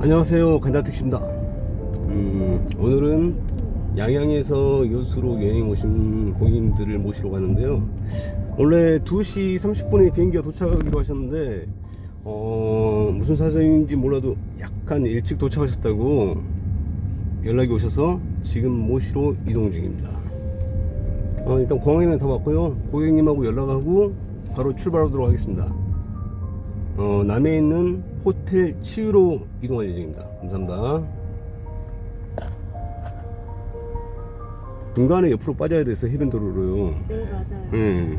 안녕하세요, 간다택시입니다. 오늘은 양양에서 여수로 여행 오신 고객님들을 모시러 가는데요. 원래 2시 30분에 비행기가 도착하기로 하셨는데 무슨 사정인지 몰라도 약간 일찍 도착하셨다고 연락이 오셔서 지금 모시러 이동 중입니다. 일단 공항에는 다 왔고요. 고객님하고 연락하고 바로 출발하도록 하겠습니다. 남해에 있는 호텔 치유로 이동할 예정입니다. 감사합니다. 중간에 옆으로 빠져야 돼서 해변도로로요. 네, 맞아요. 네.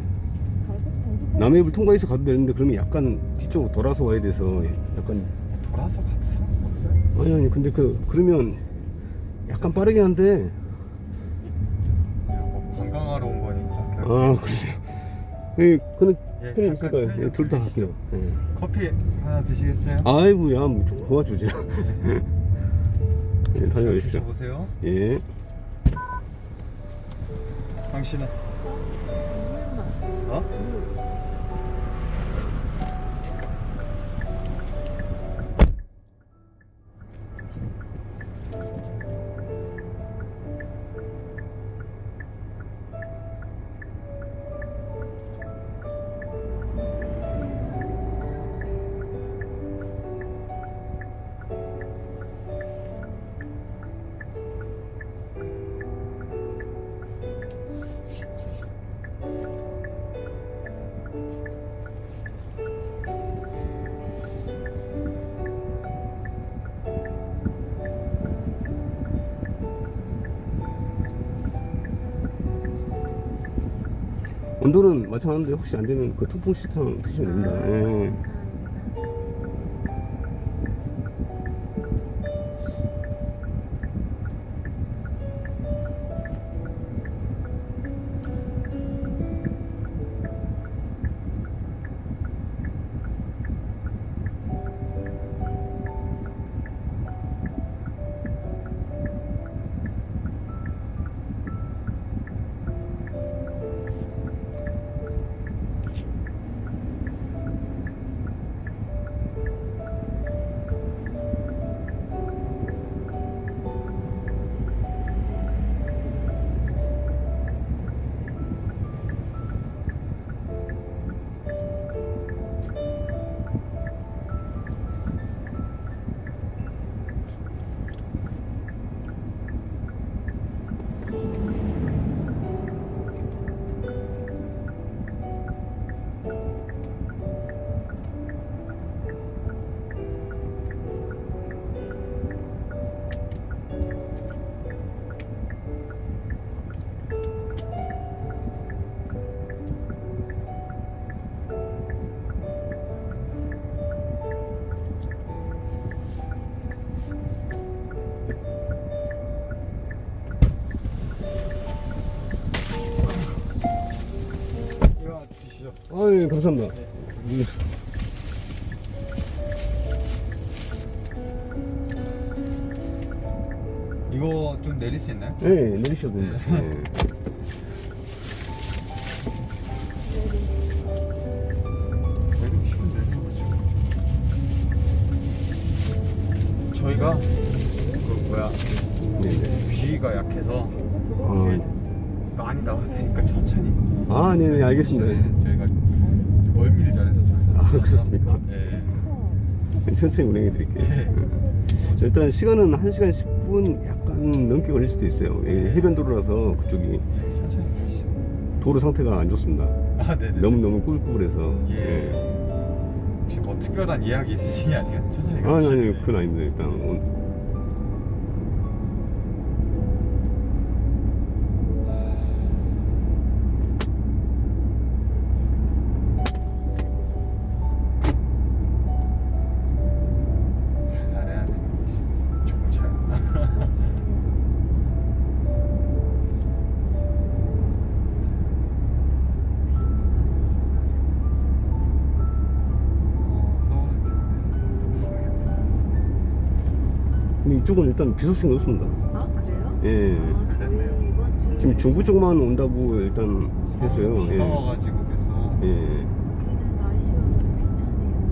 남해를 통과해서 가도 되는데 그러면 약간 뒤쪽으로 돌아서 와야 돼서 약간 돌아서 가도 상관없어요? 아니 근데 그러면 약간 빠르긴 한데 뭐 관광하러 온 거니까. 그러세요. 예, 그는 예, 편히 잠깐 있을까요? 예, 둘 다 갈게요. 예. 커피 하나 드시겠어요? 아이고야, 좀 도와주지. 예, 다녀오십시오. 보세요. 예. 당신은? 어? 온도는 마찬가지인데 혹시 안 되면 그 통풍 시스템 드시면 됩니다. 예. 이거 하나 드시죠. 아유, 감사합니다. 이거 좀 내릴 수 있나요? 네, 내리셔도 됩니다. 예. 내리고 싶은데 그렇죠. 저희가 그 뭐야 네네. 귀가 약해서 많이 나와도 되니까 천천히. 네네, 알겠습니다. 네, 저희가 좀 멀미를 잘해서 둘이서. 그렇습니까? 네. 천천히 운행해 드릴게요. 네. 자, 일단 시간은 1시간 10분 약간 넘게 걸릴 수도 있어요. 해변도로라서 그쪽이 천천히 가시죠. 도로 상태가 안 좋습니다. 네네. 너무 꿀꿀해서. 예. 혹시 뭐 특별한 이야기 있으신 게 아니에요? 천천히 아니, 가시죠. 아니, 그건 아닙니다. 일단 살살 해야 돼. 좋은 차야. 근데 이쪽은 일단 비 소식은 없습니다. 아, 그래요? 예. 아, 그랬네요. 이번 주 지금 중부 쪽만 온다고 일단 했어요. 비가 와가지고 계속. 예. 여기는 날씨가 너무 괜찮네요.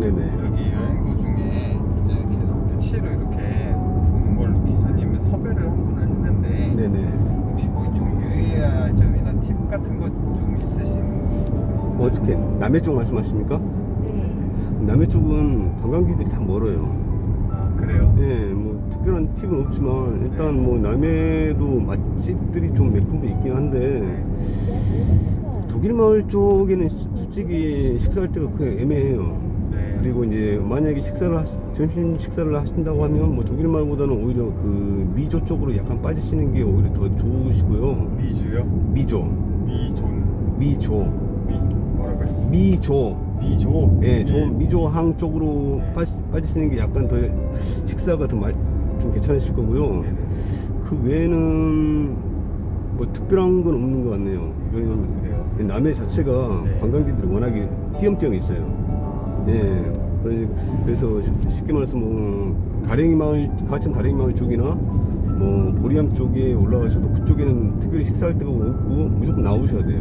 네네. 여기 여행 도중에 이제 계속 택시를 이렇게 보는 걸로 기사님을 섭외를 한 분을 했는데 네네. 혹시 뭐 좀 유의할 점이나 팁 같은 것 좀 있으신? 어떻게 남해 쪽 말씀하십니까? 네. 남해 쪽은 관광지들이 다 멀어요. 아 그래요? 예, 뭐 특별한 팁은 없지만 일단 뭐 남해도 맛집들이 좀 몇 군데 있긴 한데 독일 마을 쪽에는 솔직히 식사할 때가 그냥 애매해요. 네. 그리고 이제 만약에 점심 식사를 하신다고 하면 뭐 독일 마을보다는 오히려 그 미조 쪽으로 약간 빠지시는 게 오히려 더 좋으시고요. 미주요? 미조, 미조, 뭐라고요? 미조. 미조? 예, 좀 미조항 쪽으로 네. 빠지시는 게 약간 더 식사가 좀 괜찮으실 거고요. 네네. 그 외에는 뭐 특별한 건 없는 것 같네요. 왜냐면 그래요? 남해 자체가 네. 관광지들이 워낙에 띄엄띄엄 있어요. 예, 그래서 쉽게 말해서 뭐 다랭이 마을, 가천 다랭이 마을 쪽이나 뭐 보리암 쪽에 올라가셔도 그쪽에는 특별히 식사할 데가 없고 무조건 나오셔야 돼요.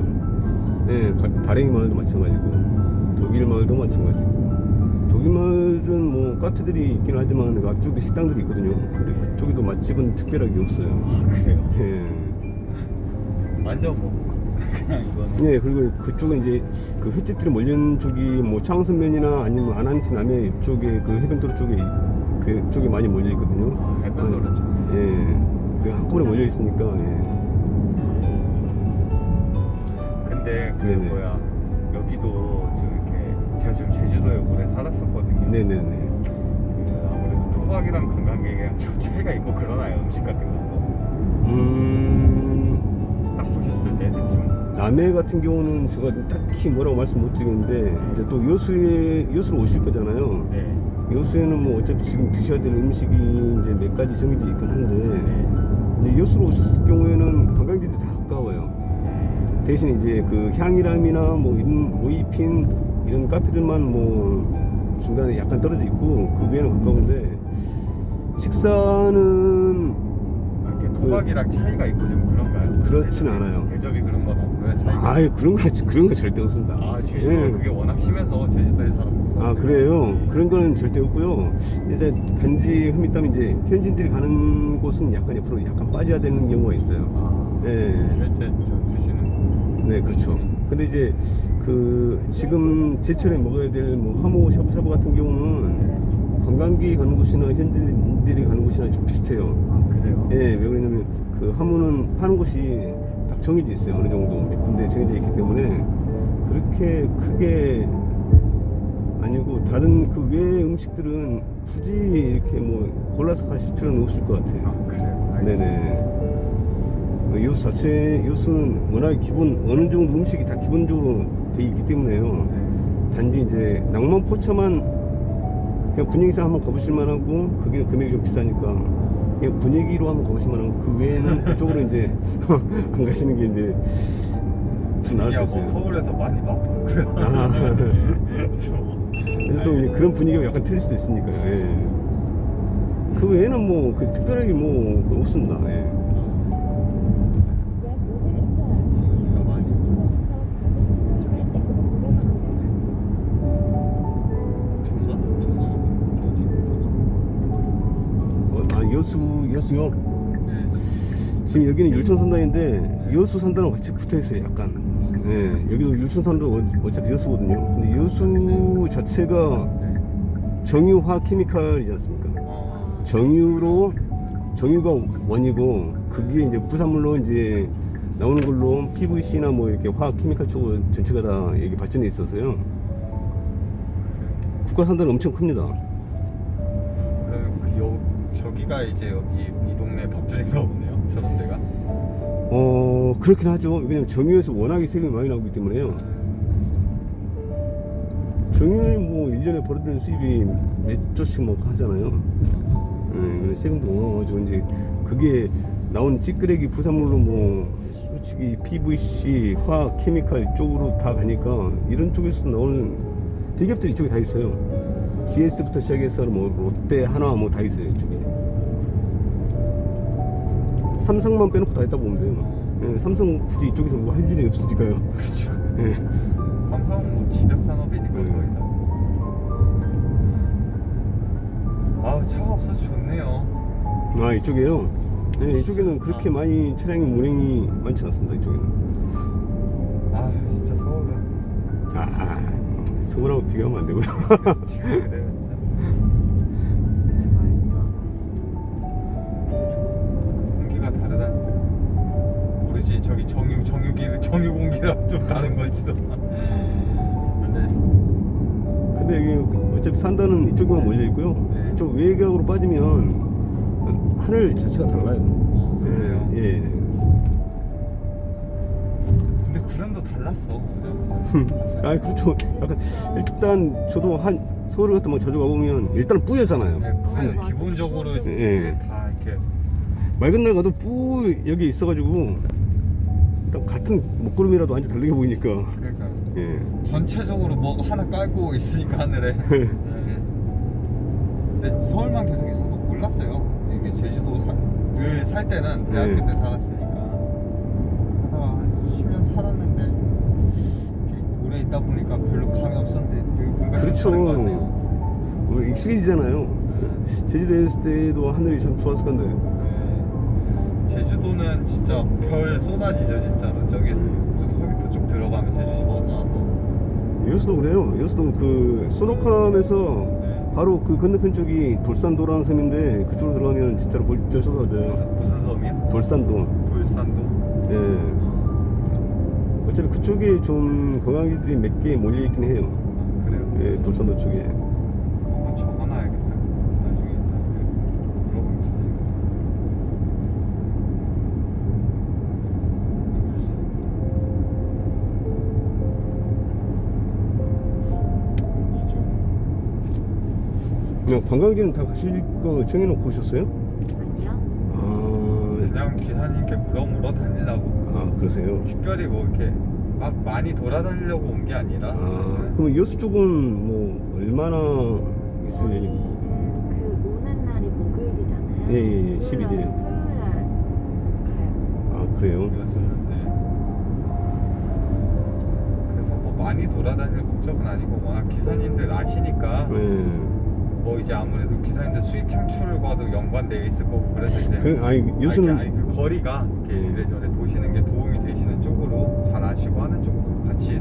예, 다랭이 마을도 마찬가지고 독일 마을도 마찬가지고 독일 마을은 뭐 카페들이 있긴 하지만 그 앞쪽에 식당들이 있거든요. 근데 그쪽에도 맛집은 특별하게 없어요. 아 그래요? 예. 완전 뭐 그냥 이거는 네, 그리고 그쪽은 이제 그 횟집들이 몰리는 쪽이 뭐 창선면이나 아니면 아난티 남해 이쪽에 그 해변도로 쪽에 그쪽에 많이 몰려 있거든요. 아, 해변도로 쪽. 예, 그 한꺼번에 몰려 있으니까. 예. 근데 그 네네. 뭐야 여기도 좀 이렇게 제가 지금 제주도에 오래 살았었거든요. 네네네. 그 아무래도 토박이랑 관광객이랑 좀 차이가 있고 그러나요? 음식 같은 것도 딱 보셨을 때 대충. 남해 같은 경우는 제가 딱히 뭐라고 말씀 못 드리겠는데 이제 또 여수로 오실 거잖아요. 네. 여수에는 뭐 어차피 지금 드셔야 될 음식이 이제 몇 가지 정해져 있긴 한데 네. 이제 여수로 오셨을 경우에는 관광지들이 다 가까워요. 대신 이제 그 향이람이나 뭐 이런 오이핀 이런 카페들만 뭐 중간에 약간 떨어져 있고 그 외에는 가까운데 식사는 이렇게 토박이랑 차이가 있고 좀 그런가요? 그렇진 않아요. 대접이 그런 건 없고요. 차이가. 아예 그런 거 절대 없습니다. 아 제주도 예. 그게 워낙 심해서 제주도에 살았었어요. 아 그래요? 그런 거는 절대 없고요. 이제 단지 흠있다면 이제 현지인들이 가는 곳은 약간 옆으로 약간 빠져야 되는 경우가 있어요. 아, 예. 실제 좀 드시는. 네, 그렇죠. 근데 이제 그 지금 제철에 먹어야 될 뭐 하모 샤브샤브 같은 경우는 관광객이 가는 곳이나 현지인들이 가는 곳이나 좀 비슷해요. 아 그래요? 예, 왜 그러냐면 그 하모는 파는 곳이 딱 정해져 있어요. 어느 정도 몇 군데 정해져 있기 때문에 그렇게 크게 아니고 다른 그 외의 음식들은 굳이 이렇게 뭐 골라서 가실 필요는 없을 것 같아요. 아 그래요? 알겠습니다. 네네. 여수는 워낙 어느 정도 음식이 다 기본적으로 돼 있기 때문에요. 단지 이제 낭만 포차만 그냥 분위기상 한번 가보실 만하고 그게 금액이 좀 비싸니까 그냥 분위기로 한번 가보실 만하고 그 외에는 그쪽으로 이제 안 가시는 게 이제 좀 나을 수 뭐 있어요. 서울에서 많이 맛봤고요. 아. 저- 또 이제 그런 분위기가 약간 틀릴 수도 있으니까요. 예. 그 외에는 뭐 그 특별하게 뭐 없습니다. 예. 여수요? 지금 여기는 율천산단인데 여수 산단하고 같이 붙어 있어요. 약간. 예, 여기도 율천산도 어차피 여수거든요. 근데 여수 자체가 정유화 케미칼이지 않습니까? 정유가 원이고 그게 이제 부산물로 이제 나오는 걸로 PVC나 뭐 이렇게 화학 케미칼 쪽으로 전체가 다 여기 발전돼 있어서요. 국가 산단은 엄청 큽니다. 저기가 이제 여기 이 동네 밥줄인가 보네요. 저런 데가. 그렇긴 하죠. 왜냐면 정유에서 워낙에 세금이 많이 나오기 때문에요. 정유는 뭐 1년에 벌어들이는 수입이 몇 조씩 뭐 하잖아요. 세금도 많아가지고 이제 그게 나온 찌끄레기 부산물로 뭐 솔직히 PVC, 화학, 케미칼 쪽으로 다 가니까 이런 쪽에서 나오는 대기업들이 이쪽에 다 있어요. GS부터 시작해서 뭐 롯데, 한화 뭐 다 있어요 이쪽에. 삼성만 빼놓고 다 있다고 보면 돼요. 예, 삼성 굳이 이쪽에서 뭐 할 일이 없으니까요. 그렇죠. 예. 삼성은 뭐 집약 산업이니까 거의 다. 아, 이쪽에요? 네, 이쪽에는 그렇게 많이 차량이 운행이 많지 않습니다. 이쪽에는. 아 진짜 서울은 서울하고 비교하면 안 되고요. 지금 그래요 진짜. 공기가 다르다. 모르지 저기 정유 공기랑 좀 다른 걸지도. 근데 근데 여기 어차피 산다는 이쪽에만 몰려 있고요. 네. 이쪽 외곽으로 빠지면 하늘 자체가 달라요. 그래요? 예. 근데 구름도 달랐어. 아, 그렇죠. 약간 일단 저도 서울 같은 거 자주 가보면 일단 뿌옇잖아요. 네, 하늘. 기본적으로 예. 다 이렇게 맑은 날 가도 여기 있어가지고 일단 같은 먹구름이라도 완전 다르게 보이니까. 그러니까 예. 전체적으로 뭐 하나 깔고 있으니까 하늘에. 네. 근데 서울만 계속 있어서 몰랐어요. 이게 제주도 늘 살 때는 대학교 네. 때 살았으니까 하다가 한 10년 살았는데 이렇게 오래 있다 보니까 별로 감이 없었는데 여기 보니까 좀 그렇죠. 다른 것 같네요. 익숙해지잖아요. 네. 제주도에 있을 때도 하늘이 참 좋았을 건데. 네. 제주도는 진짜 별 쏟아지죠 진짜로. 저기 좀 서귀포 쪽 들어가면 제주시 벗어나서. 여수도 그래요. 여수도 그 소노캄에서 네. 바로 그 건너편 쪽이 돌산도라는 섬인데 그쪽으로 들어가면 진짜로 볼줄 쏟아져요. 무슨 섬이요? 돌산도. 돌산도? 예. 어차피 그쪽에 좀 관광지들이 몇 개 몰려 있긴 해요. 그래요? 예, 돌산도 쪽에. 한번 적어놔야겠다. 나중에 일단 물어보면 그냥 관광지는 다 가실 거 정해놓고 오셨어요? 아니요. 그냥 기사님께 물어 다니려고. 그러세요? 특별히 뭐 이렇게 막 많이 돌아다니려고 온 게 아니라. 그럼 여수 쪽은 뭐 얼마나 있을 예정이? 그 오는 날이 목요일이잖아요. 예, 12일. 토요일 날 가요. 그래요? 요즘은 네. 그래서 뭐 많이 돌아다닐 목적은 아니고 워낙 기사님들 아시니까 네. 뭐 이제 아무래도 기사님들 수익 창출과도 연관되어 있을 거고 그래서 이제 여수는 그 거리가 이렇게 네. 이래저래 도시는 게 도움이 되시는 쪽으로 잘 아시고 하는 쪽으로 같이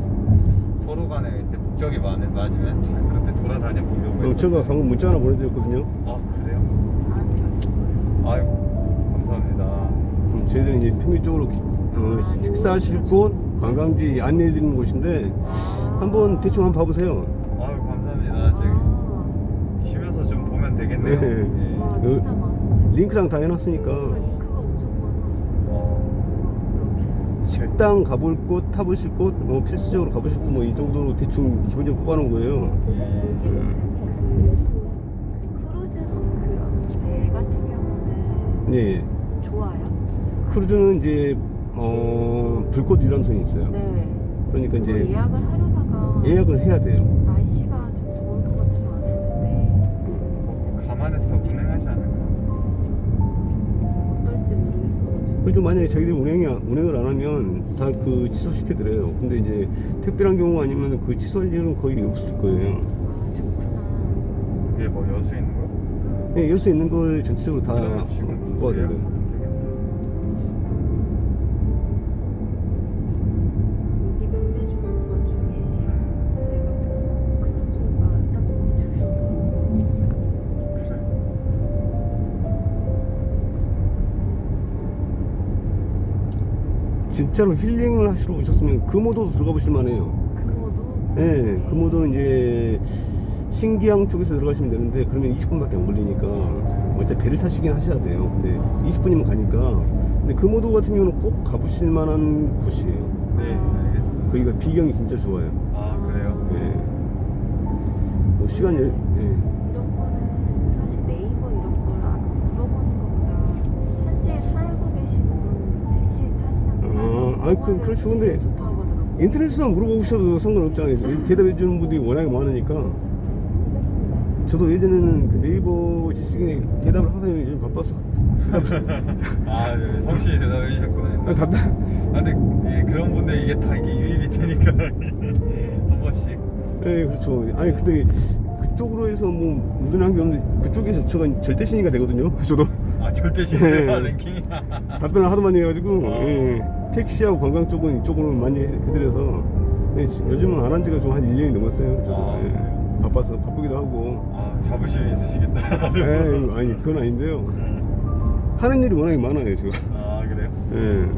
서로 간에 이제 목적이 맞으면 잘 그렇게 돌아다녀 보려고 했어요. 제가 방금 문자 하나 보내드렸거든요. 아 그래요? 나한테 왔어요. 아이고 감사합니다. 저희들은 이제 평일 쪽으로 식사하실 곳, 관광지 안내해드리는 곳인데 한번 대충 한번 봐보세요. 아유 감사합니다. 저기 쉬면서 좀 보면 되겠네요. 네. 예. 와 그- 진짜 많은데? 링크랑 다 해놨으니까 링크가 엄청 많아. 어, 식당 가볼 곳, 타보실 곳, 필수적으로 가보실 곳 뭐 이 정도로 대충 기본적으로 뽑아놓은 거예요. 크루즈 그런 배 같은 경우는 예. 좋아요. 크루즈는 이제 불꽃 유람선이 있어요. 네. 그러니까 그걸 이제 예약을 하려다가 예약을 해야 돼요. 날씨가 좀 더울 것 같아서 안 했는데 뭐 감안해서 운행하지 않을까? 어떨지 모르겠어가지고. 그리고 만약에 자기들이 운행을 안 하면 다 그 취소시켜드려요. 근데 이제 특별한 경우 아니면 그 취소할 일은 거의 없을 거예요. 아 좋구나. 그게 뭐 여수 있는 거? 예, 열 수 있는 걸 전체적으로 다 그러면 지금 뽑아드려요. 예약하면 되겠다. 여기 보내주는 것 중에 내가 크루즈가 딱 보내주셨어. 그래. 진짜로 힐링을 하시러 오셨으면 금오도도 들어가 보실 만해요. 금오도. 예, 금오도는 이제 신기항 쪽에서 들어가시면 되는데 그러면 20분밖에 안 걸리니까 어차피 배를 타시긴 하셔야 돼요. 근데 20분이면 가니까. 근데 금오도 같은 경우는 꼭 가보실 만한 곳이에요. 네, 알겠습니다. 거기가 비경이 진짜 좋아요. 아, 그래요? 예. 뭐 시간 예. 이런 거는 사실 네이버 이런 걸 물어보는 것보다 현지에 살고 계신 분 택시 타시는 분 그렇죠. 근데 좋다고 하더라고요. 인터넷에서 물어보셔도 상관없잖아요. 대답해 주는 분들이 워낙에 많으니까. 저도 예전에는 그 네이버 지식인에 대답을 항상 요즘 바빠서 아, 네, 성실히 대답해 주셨구나. 답답. 근데 예, 그런 분들 이게 다 이게 유입이 되니까 한 번씩. 네, 그렇죠. 아니 근데 그쪽으로 해서 뭐 무든한 게 없는데 그쪽에서 제가 절대 신이가 되거든요. 저도. 아, 아 절대 싫어요 랭킹이. 답변을 하도 많이 해가지고 어. 예, 택시하고 관광 쪽은 이쪽으로 많이 해드려서 예, 요즘은 안 한 지가 좀 한 1년이 넘었어요. 저도. 아, 예. 그래요? 바빠서 바쁘기도 하고. 아 자부심이 있으시겠다. 에이, 아니 그건 아닌데요. 하는 일이 워낙에 많아요 제가. 아 그래요? 예.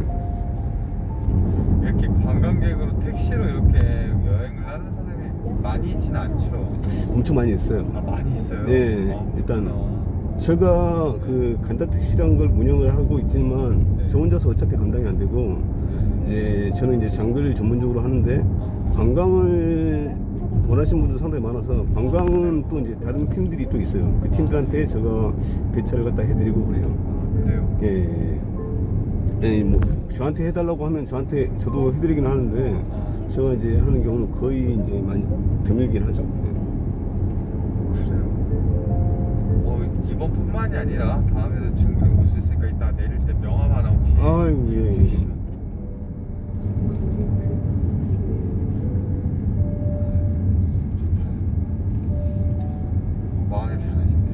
이렇게 관광객으로 택시로 이렇게 여행을 하는 사람이 많이 있지는 않죠. 엄청 많이 했어요. 아 많이 있어요. 네, 아, 일단 그렇구나. 제가 그 간다 택시라는 걸 운영을 하고 있지만 네. 저 혼자서 어차피 감당이 안 되고 이제 저는 이제 장거리를 전문적으로 하는데 관광을 원하시는 분들 상당히 많아서 관광은 또 이제 다른 팀들이 또 있어요. 그 팀들한테 제가 배차를 갖다 해드리고 그래요. 아, 그래요? 예. 예, 뭐 저한테 해달라고 하면 저도 해드리긴 하는데 제가 이제 하는 경우는 거의 이제 많이 드물긴 하죠. 예. 그래요. 이번뿐만이 아니라 다음에도 충분히 볼 수 있으니까 이따 내릴 때 명함 하나 혹시 아이고, 예, 예. 주시죠. 마음이 편하신데.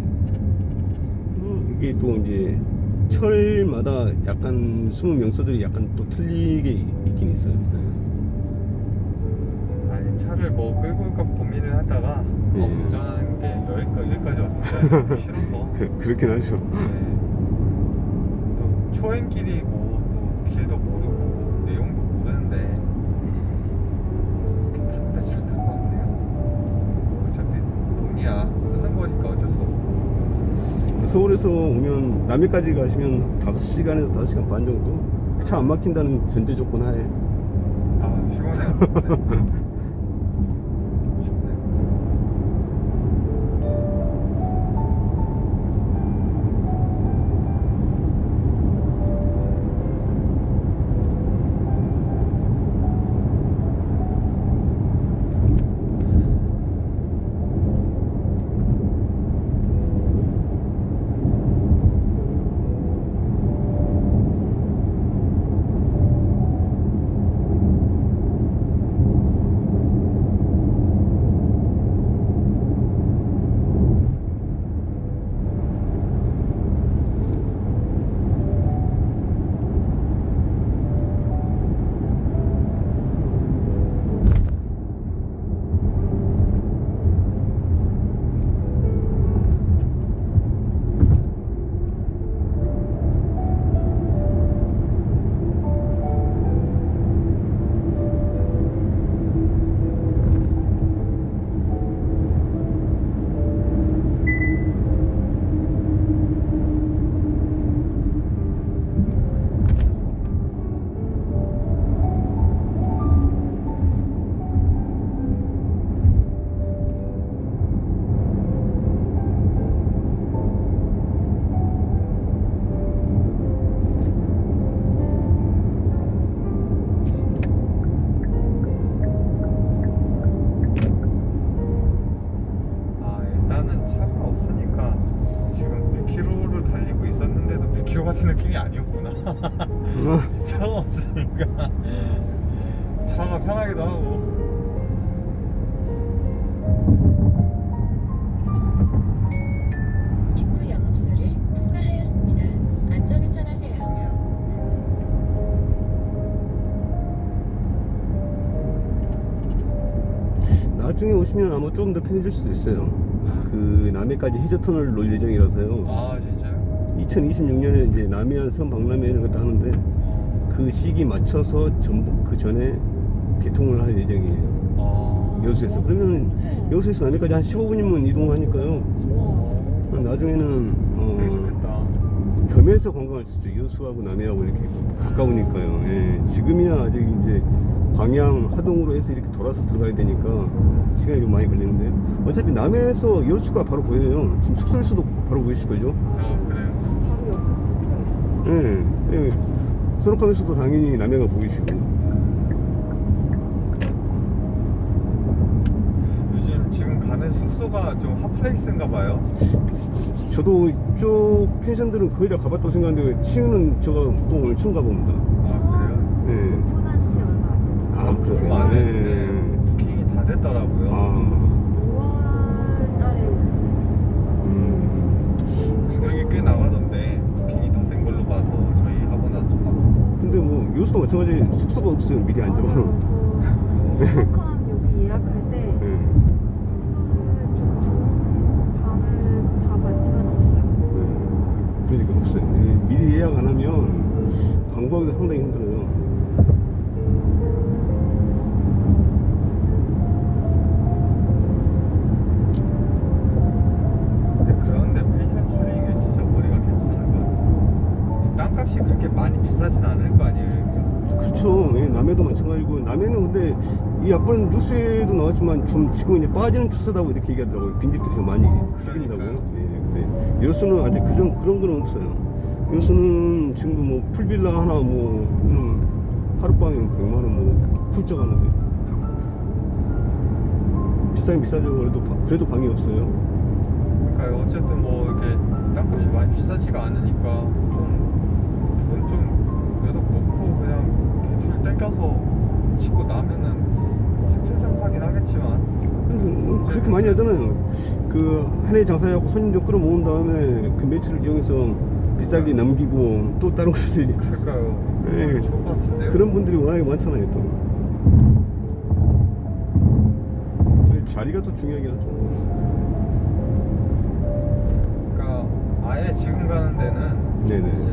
이게 또 이제 철마다 약간 숨은 명소들이 약간 또 틀리게 있긴 있어요. 네. 아니 차를 뭐 끌고 올까 고민을 하다가 예. 운전하는 게 여기까지 와서 싫어서. 그렇긴 하죠. 네. 또 초행길이고 또 길도 모르고 내용도 모르는데 탔는데 잘 탄 것 같네요. 어차피 돈이야 쓰는 거니까 어쩔 수 없고. 서울에서 오면 남해까지 가시면 5시간에서 5시간 반 정도 차 안 막힌다는 전제 조건 하에. 아 피곤해요. 네. 일단은 차가 없으니까 지금 100km를 달리고 있었는데도 100km 같은 느낌이 아니었구나. 차가 없으니까 차가 편하기도 하고. 입구 영업소를 통과하였습니다. 안전운전하세요. 나중에 오시면 아마 조금 더 편해질 수도 있어요. 그 남해까지 해저터널을 놓을 예정이라서요. 아 진짜요? 2026년에 이제 남해안 섬 박람회를 갖다 하는데 그 시기 맞춰서 전부 그 전에 개통을 할 예정이에요. 여수에서. 그러면 여수에서 남해까지 한 15분이면 이동하니까요. 나중에는 좋겠다. 겸해서 관광할 수 있죠. 여수하고 남해하고 이렇게 가까우니까요. 예, 지금이야 아직 이제 광양, 하동으로 해서 이렇게 돌아서 들어가야 되니까 시간이 좀 많이 걸리는데 어차피 남해에서 여수가 바로 보여요. 지금 숙소에서도 바로 보이실걸요? 아 그래요? 바로 옆에 붙어 있어. 예, 예. 소록함에서도 당연히 남해가 보이시고. 요즘 지금 가는 숙소가 좀 핫플레이스인가 봐요. 저도 이쪽 펜션들은 거의 다 가봤다고 생각하는데 치유는 제가 또 오늘 처음 가봅니다. 아 그래요? 예. 오픈한 지 얼마 안 됐어요. 아, 그러세요? 얼마 안 예. 했는데 부킹이 다 됐더라고요. 아, 5월 달에 가격이 꽤 나가던데 부킹 마찬가지 숙소가 없어요. 미리 안 잡아놓은. 맞아요. 저 스모크함 여기 예약할 때 네. 숙소를 좀 좋은 방을 다 봤지만 없어요. 그러니까 없어요. 예, 미리 예약 안 하면 방 구하기가 상당히 힘들어요. 근데 그런데 펜션 차리는 게 진짜 머리가 괜찮은 거 같아요. 땅값이 그렇게 많이 비싸진 않을 거 아니에요. 그렇죠. 예, 남해도 마찬가지고 남해는 근데 이 앞번 뉴스에도 나왔지만 좀 지금 이제 빠지는 추세다고 이렇게 얘기하더라고요. 빈집들이 좀 많이 생긴다고. 그러니까요. 예, 근데 여수는 아직 그런 건 없어요. 여수는 지금도 뭐 풀빌라 하나 뭐 하룻밤에 100만 원 뭐 훌쩍 하는데 비싸긴 비싸죠. 그래도 방이 없어요. 그러니까 어쨌든 뭐 이렇게 땅값이 많이 비싸지가 않으니까 좀 그래도 먹고 그냥 대출 땡겨서 치고 나면은 한철 장사긴 하겠지만 그렇게 많이 하잖아요. 그 한 해 장사해갖고 손님 좀 끌어모은 다음에 그 매출을 이용해서 비싸게 넘기고 또 다른 곳에서 이제 그럴까요? 예. 좋을 것 같은데요. 그런 분들이 워낙에 많잖아요. 또 자리가 또 중요하긴 하죠. 그러니까 아예 지금 가는 데는 네네. 이제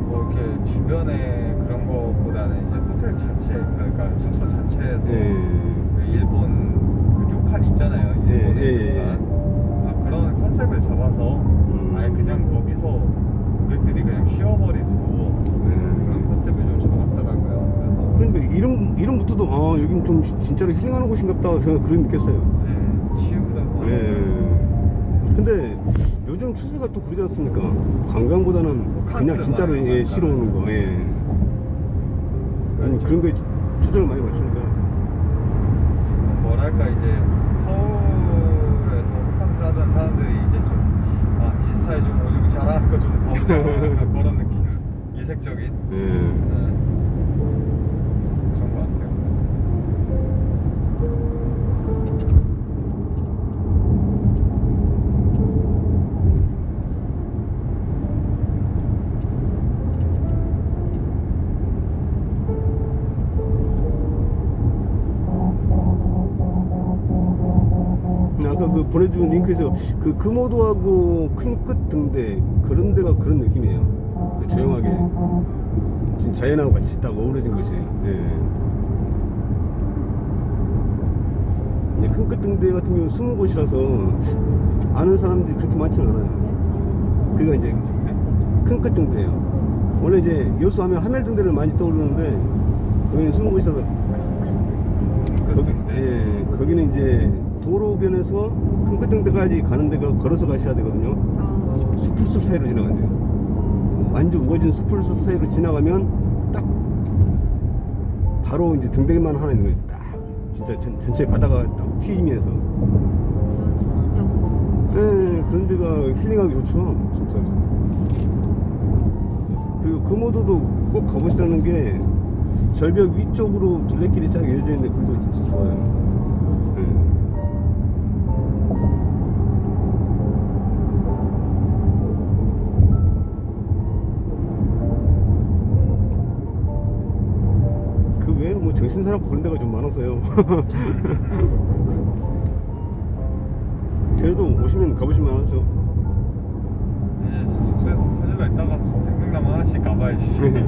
뭐 이렇게 주변에 그런 거보다는 이제 호텔 자체 그러니까 숙소 자체에서 예. 그 일본 그 료칸 있잖아요. 일본의 예. 료칸. 아, 그런 컨셉을 잡아서 아예 그냥 거기서 고객들이 그냥 쉬어버리고 그런 컨셉을 좀 잡았더라고요. 그러니까 이름부터도 아 여긴 좀 진짜로 힐링하는 곳인갑다 그런 느꼈어요. 그래서 치우라고. 예. 근데 요즘 추세가 또 그러지 않습니까? 관광보다는 그냥 진짜로 예, 쉬러 오는 거. 예. 아니, 그런 거에 초점을 많이 맞추니까. 뭐랄까 이제 서울에서 호캉스 하던 사람들이 이제 좀 인스타에 좀 올리고 잘하는 거 좀 봐보자 그런 느낌. 이색적인 예. 그런 거 같아요. 아까 그 보내준 링크에서 그 금오도하고 큰 끝 등대 그런 데가 그런 느낌이에요. 그 조용하게 진짜 자연하고 같이 딱 어우러진 것이. 예. 큰 끝 등대 같은 경우는 숨은 곳이라서 아는 사람들이 그렇게 많지는 않아요. 그게 이제 큰 끝 등대예요. 원래 이제 여수 하면 하멜 등대를 많이 떠오르는데 거기는 숨은 곳이라서 거기는 이제 도로변에서 큰 끝 등대까지 가는 데가 걸어서 가셔야 되거든요. 숲 사이로 지나가야 돼요. 완전 우거진 숲 사이로 지나가면 딱 바로 이제 등대만 하나 있는 거예요. 딱 진짜 전체 바다가 딱 튀면서. 그런 데가 힐링하기 좋죠, 진짜로. 그리고 금오도도 꼭 가보시라는 게 절벽 위쪽으로 둘레길이 쫙 이어져 있는데 그것도 진짜 좋아요. 그 외에는 뭐 정신사납고 그런 데가 좀 많아서요. 그래도 오시면 가보실만 하죠. 숙소에서 퍼질러 있다가 생각나면 하나씩 가봐야지.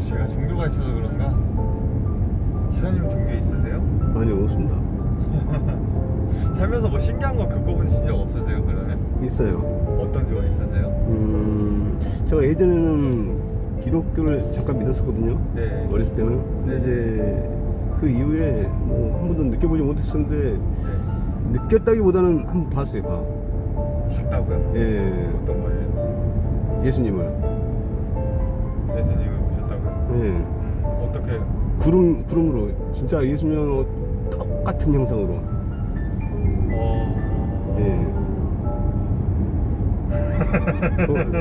제가 종교가 있어서 그런가? 기사님 종교 있으세요? 아니 없습니다. 살면서 뭐 신기한 거 겪어보신 적 없으세요 그러면? 있어요. 어떤 적 있으세요? 제가 예전에는 기독교를 잠깐 믿었었거든요. 네. 어렸을 때는. 근데 이제 그 이후에 뭐 한 번도 느껴보지 못했었는데 네. 느꼈다기보다는 한번 봤어요. 봤다고요? 예, 어떤 거예요? 예수님을. 예수님을 보셨다고요? 예, 어떻게? 구름으로 진짜 예수님하고 똑같은 형상으로. 예.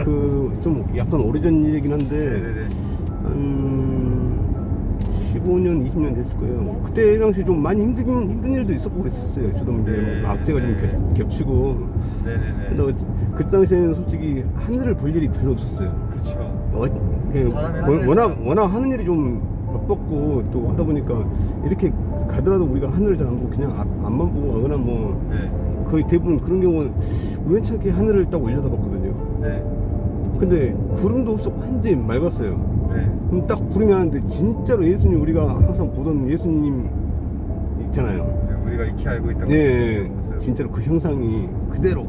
그 좀 약간 오래전 일이긴 한데 네네네. 한 15년, 20년 됐을 거예요. 그때 당시 좀 많이 힘든 일도 있었고 그랬었어요. 저도 이제 네. 악재가 좀 겹치고. 네네네. 근데 그 당시에는 솔직히 하늘을 볼 일이 별로 없었어요. 그쵸. 사람이 워낙 하는 일이 좀 바빴고 또 하다 보니까 이렇게 가더라도 우리가 하늘을 잘 안 보고 그냥 앞만 보고 가거나 뭐 네. 거의 대부분 그런 경우는 우연찮게 하늘을 딱 올려다봤거든요. 네. 근데 구름도 없었고 완전히 맑았어요. 네. 그럼 딱 구름이 하는데 진짜로 예수님, 우리가 항상 보던 예수님 있잖아요. 네, 우리가 익히 알고 있던 예, 모습. 진짜로 그 형상이 그대로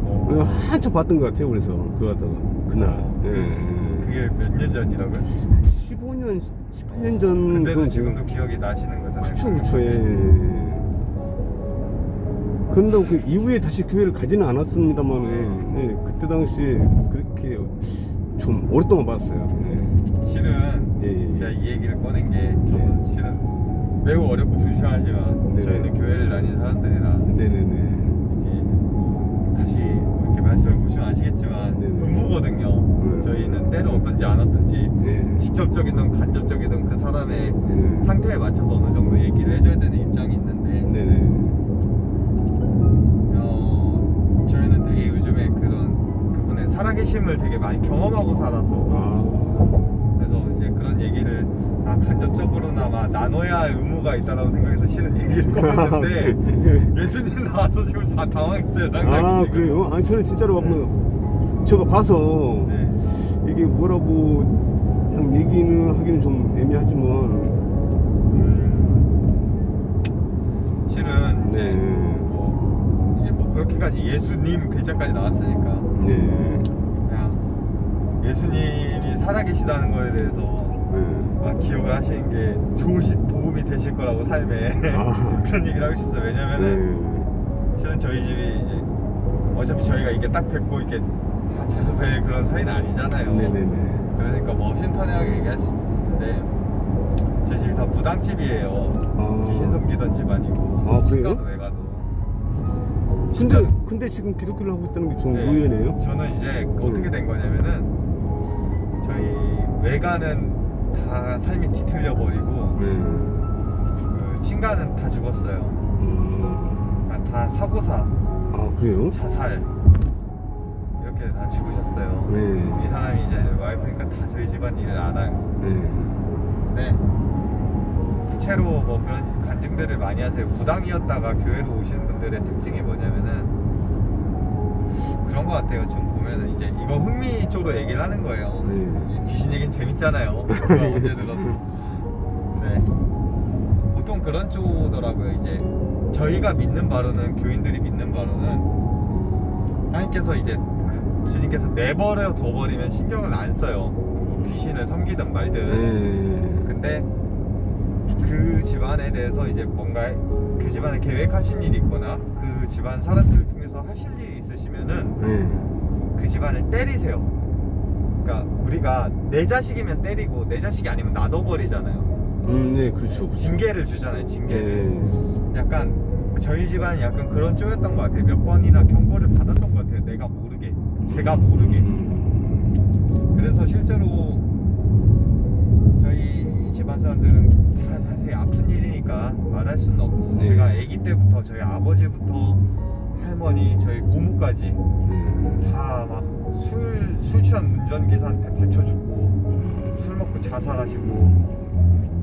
어. 한참 봤던 것 같아요. 그래서 그거 하다가 그날. 그게 몇 년 전이라고요? 한 15년, 18년 전. 근데도 지금도 기억이 나시는 거잖아요. 그쵸. 예. 그런다고 그 이후에 다시 교회를 가지는 않았습니다만, 예, 그때 당시에 그렇게 좀 오랫동안 봤어요. 예. 실은 예. 제가 이 얘기를 꺼낸 게 저는 실은 매우 어렵고 불쌍하지만 네. 저희는 교회를 다니는 사람들이라 네네네. 이게 다시 이렇게 말씀을 보시면 아시겠지만 네네. 의무거든요. 저희는 때를 얻든지 안 얻든지 예. 직접적이든 간접적이든 그 사람의 예. 상태에 맞춰서 어느 정도 얘기를 해줘야 되는 입장이 있는데 네네. 저희는 되게 요즘에 그분의 살아계심을 되게 많이 경험하고 살아서 아. 그래서 이제 그런 얘기를 간접적으로나마 나눠야 할 의무가 있다고 생각해서 실은 얘기를 꺼냈는데 예수님 나와서 지금 다 당황했어요 상당히. 아, 지금. 그래요? 아니, 저는 진짜로 막, 제가 봐서 네. 이게 뭐라고 딱 얘기는 하기는 좀 애매하지만, 실은 이제 네. 이제 뭐 그렇게까지 예수님 글자까지 나왔으니까 네. 그냥 예수님이 살아계시다는 거에 대해서 네. 기억을 하시는 게 도움이 되실 거라고 삶에 아. 그런 얘기를 하고 싶어요. 왜냐면은 실은 저희 집이 이제 어차피 저희가 이게 딱 뵙고 이렇게 다 자주 뵐 그런 사이는 아니잖아요. 네네네. 그러니까 뭐 신선하게 얘기할 수 있는데 제 집이 다 무당집이에요. 아. 귀신 섬기던 집안이고. 아, 그래요? 신가도 외가도. 근데 지금 기독교를 하고 있다는 게 좀 네. 의외네요. 저는 이제 어떻게 된 거냐면은 저희 외가는 다 삶이 뒤틀려 버리고 네. 그 친가는 다 죽었어요. 다 사고사, 아, 그래요? 자살 이렇게 다 죽으셨어요. 네. 이 사람이 이제 와이프니까 다 저희 집안 일을 알아요. 네. 네. 대체로 뭐 그런 간증들을 많이 하세요. 무당이었다가 교회로 오시는 분들의 특징이 뭐냐면은 그런 것 같아요. 좀 보면은 이제 이거 흥미 쪽으로 얘기를 하는 거예요. 네. 귀신 얘기는 재밌잖아요. 누가 언제 들어도. 네. 보통 그런 쪽더라고요. 이제 저희가 믿는 바로는, 교인들이 믿는 바로는 하나님께서 이제 주님께서 내버려 둬버리면 신경을 안 써요. 귀신을 섬기든 말든. 네. 근데 그 집안에 대해서 이제 뭔가 그 집안에 계획하신 일이 있거나 그 집안 사람들을 통해서 하실 일이 있으시면은 네. 그 집안을 때리세요. 그러니까 우리가 내 자식이면 때리고 내 자식이 아니면 놔둬버리잖아요. 네, 그렇죠. 징계를 주잖아요. 징계를. 네. 약간 저희 집안이 약간 그런 쪽이었던 것 같아요. 몇 번이나 경고를 받았던 것 같아요. 내가 모르게, 제가 모르게. 그래서 실제로 저희 집안 사람들은 다 사실 아픈 일이니까 말할 수는 없고 네. 제가 아기 때부터 저희 아버지부터 할머니, 저희 고모까지 네. 다 막 술 취한 운전기사한테 받쳐 죽고 술 먹고 자살하시고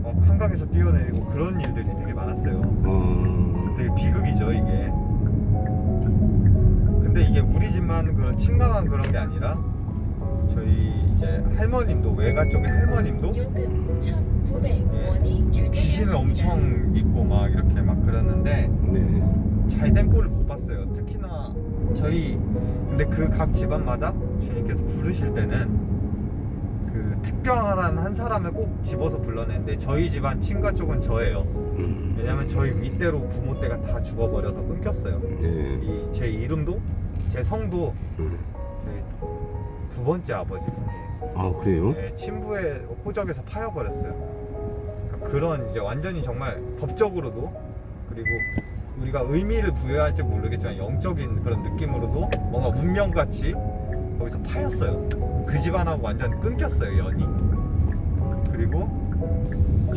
막 한강에서 뛰어내리고 그런 일들이 되게 많았어요. 되게 비극이죠 이게. 근데 이게 우리 집만 그런 침강한 그런 게 아니라 저희 이제 할머님도 외가 쪽에 할머님도 요금 1,900원이 귀신을 결제되었습니다. 엄청 믿고 막 이렇게 막 그러는데 네. 잘된 꼴을 못 봤어요. 특히나 저희 근데 그 각 집안마다 주님께서 부르실 때는 그 특별한 한 사람을 꼭 집어서 불러내는데 저희 집안 친가 쪽은 저예요. 왜냐면 저희 윗대로 부모 때가 다 죽어버려서 끊겼어요. 네. 제 이름도 제 성도 저희 두 번째 아버지 성이에요. 아, 그래요? 네, 친부의 호적에서 파여버렸어요. 그러니까 그런 이제 완전히 정말 법적으로도 그리고 우리가 의미를 부여할지 모르겠지만 영적인 그런 느낌으로도 뭔가 운명같이 거기서 파였어요. 그 집안하고 완전 끊겼어요, 연이. 그리고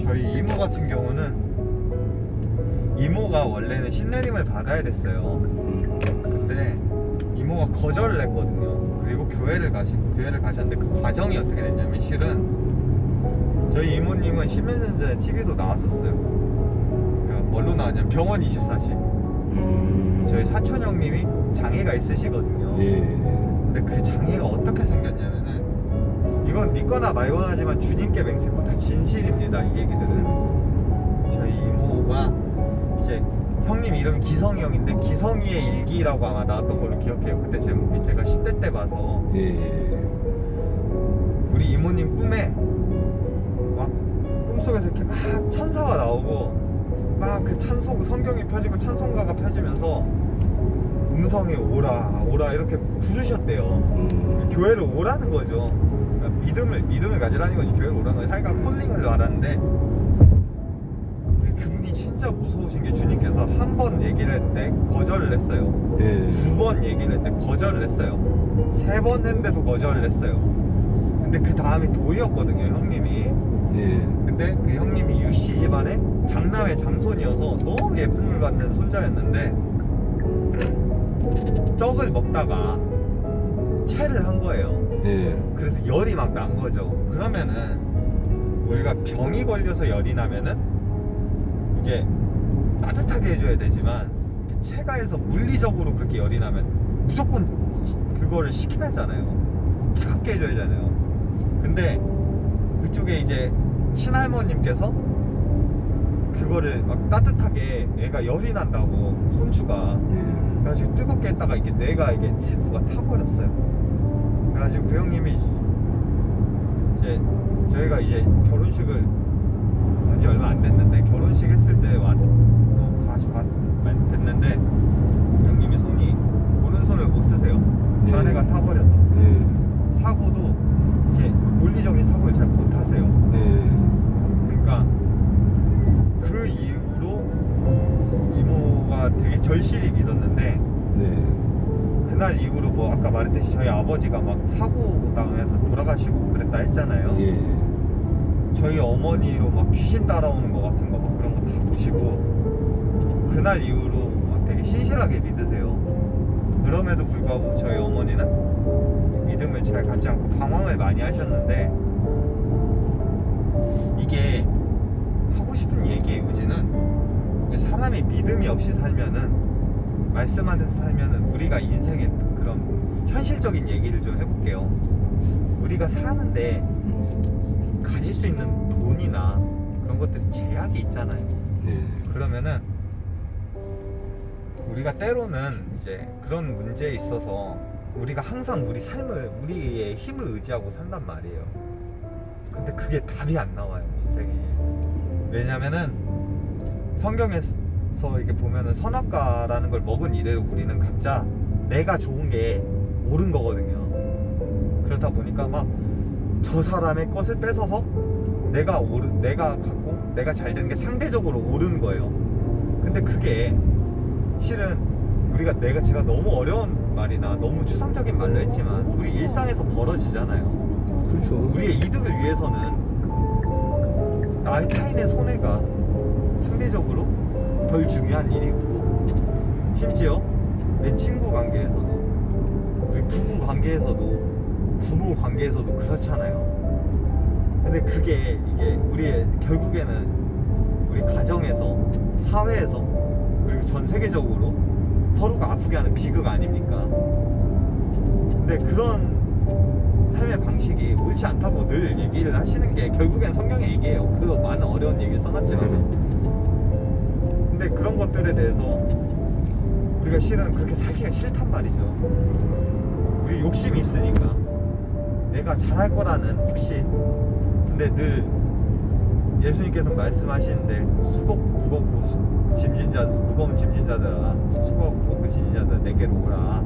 저희 이모 같은 경우는 이모가 원래는 신내림을 받아야 됐어요. 근데 이모가 거절을 했거든요. 그리고 교회를 가셨는데 그 과정이 어떻게 됐냐면 실은 저희 이모님은 10몇 년 전에 TV도 나왔었어요. 그러니까 뭘로 나왔냐면 병원 24시. 저희 사촌 형님이 장애가 있으시거든요. 예. 근데 그 장애가 어떻게 생겼냐면은 이건 믿거나 말거나지만 주님께 맹세코 다 진실입니다. 이 얘기들은 저희 이모가 이제 형님 이름이 기성이 형인데 기성이의 일기라고 아마 나왔던 걸로 기억해요. 그때 제가 10대 때 봐서 예. 우리 이모님 꿈에 막 꿈속에서 이렇게 막 천사가 나오고 막 그 성경이 펴지고 찬송가가 펴지면서 음성이 오라 이렇게 부르셨대요. 교회를 오라는 거죠. 그러니까 믿음을 가지라는 거지. 교회를 오라는 거지. 자기가 콜링을 알았는데 그분이 진짜 무서우신 게 주님께서 한 번 얘기를 했는데 거절을 했어요. 예. 두 번 얘기를 했는데 거절을 했어요. 세 번 했는데도 거절을 했어요. 근데 그 다음이 돌이었거든요, 형님이. 예. 근데 그 형님이 유씨 집안의 장남의 장손이어서 너무 예쁨을 받는 손자였는데 떡을 먹다가 체를 한 거예요. 예. 그래서 열이 막 난 거죠. 그러면은 우리가 병이 걸려서 열이 나면은 이게 따뜻하게 해줘야 되지만 체가해서 물리적으로 그렇게 열이 나면 무조건 그거를 식혀야 하잖아요. 차갑게 해줘야 하잖아요. 근데 그쪽에 이제 친할머님께서 그거를 막 따뜻하게 애가 열이 난다고 손주가 그래가지고 뜨겁게 했다가 이게 뇌가 이게 일부가 타버렸어요. 그래가지고 그 형님이 이제 저희가 이제 결혼식을 한 지 얼마 안 됐는데 결혼식 했을 때 와서 또 다시 됐는데 그 형님이 손이 오른손을 못 쓰세요. 좌뇌가 타버려서 사고도 이렇게 물리적인 사고를 잘 못 하세요. 그러니까 그 이후로 이모가 되게 절실히 믿었는데 그날 이후로 뭐 아까 말했듯이 저희 아버지가 막 사고 당해서 돌아가시고 그랬다 했잖아요. 저희 어머니로 막 귀신 따라오는 거 같은 거 막 그런 거 다 보시고 그날 이후로 막 되게 신실하게 믿으세요. 그럼에도 불구하고 저희 어머니는 믿음을 잘 갖지 않고 방황을 많이 하셨는데 이게 하고 싶은 얘기의 요지는 사람이 믿음이 없이 살면은 말씀 안에서 살면은 우리가 인생의 그런 현실적인 얘기를 좀 해볼게요. 우리가 사는데 가질 수 있는 돈이나 그런 것들이 제약이 있잖아요. 그러면은 우리가 때로는 이제 그런 문제에 있어서 우리가 항상 우리 삶을 우리의 힘을 의지하고 산단 말이에요. 근데 그게 답이 안 나와요, 인생에. 왜냐면은 성경에서 이렇게 보면은 선악과라는 걸 먹은 이래로 우리는 각자 내가 좋은 게 옳은 거거든요. 그렇다 보니까 막 저 사람의 것을 뺏어서 내가 갖고 내가 잘 되는 게 상대적으로 옳은 거예요. 근데 그게 실은 제가 너무 어려운 말이나 너무 추상적인 말로 했지만 우리 일상에서 벌어지잖아요. 그렇죠. 우리의 이득을 위해서는 타인의 손해가 상대적으로 덜 중요한 일이고 심지어 내 친구 관계에서도 우리 부부 관계에서도 부모 관계에서도 그렇잖아요. 근데 이게 우리의 결국에는 우리 가정에서 사회에서 그리고 전 세계적으로 서로가 아프게 하는 비극 아닙니까? 근데 그런 삶의 방식이 옳지 않다고 늘 얘기를 하시는 게 결국엔 성경의 얘기예요. 그 많은 어려운 얘기를 써놨지만. 근데 그런 것들에 대해서 우리가 실은 그렇게 살기가 싫단 말이죠. 우리 욕심이 있으니까 내가 잘할 거라는 확신. 근데 늘 예수님께서 말씀하시는데 무겁고 무거운 짐진자들아 무겁고 짐진자들 내게로 오라.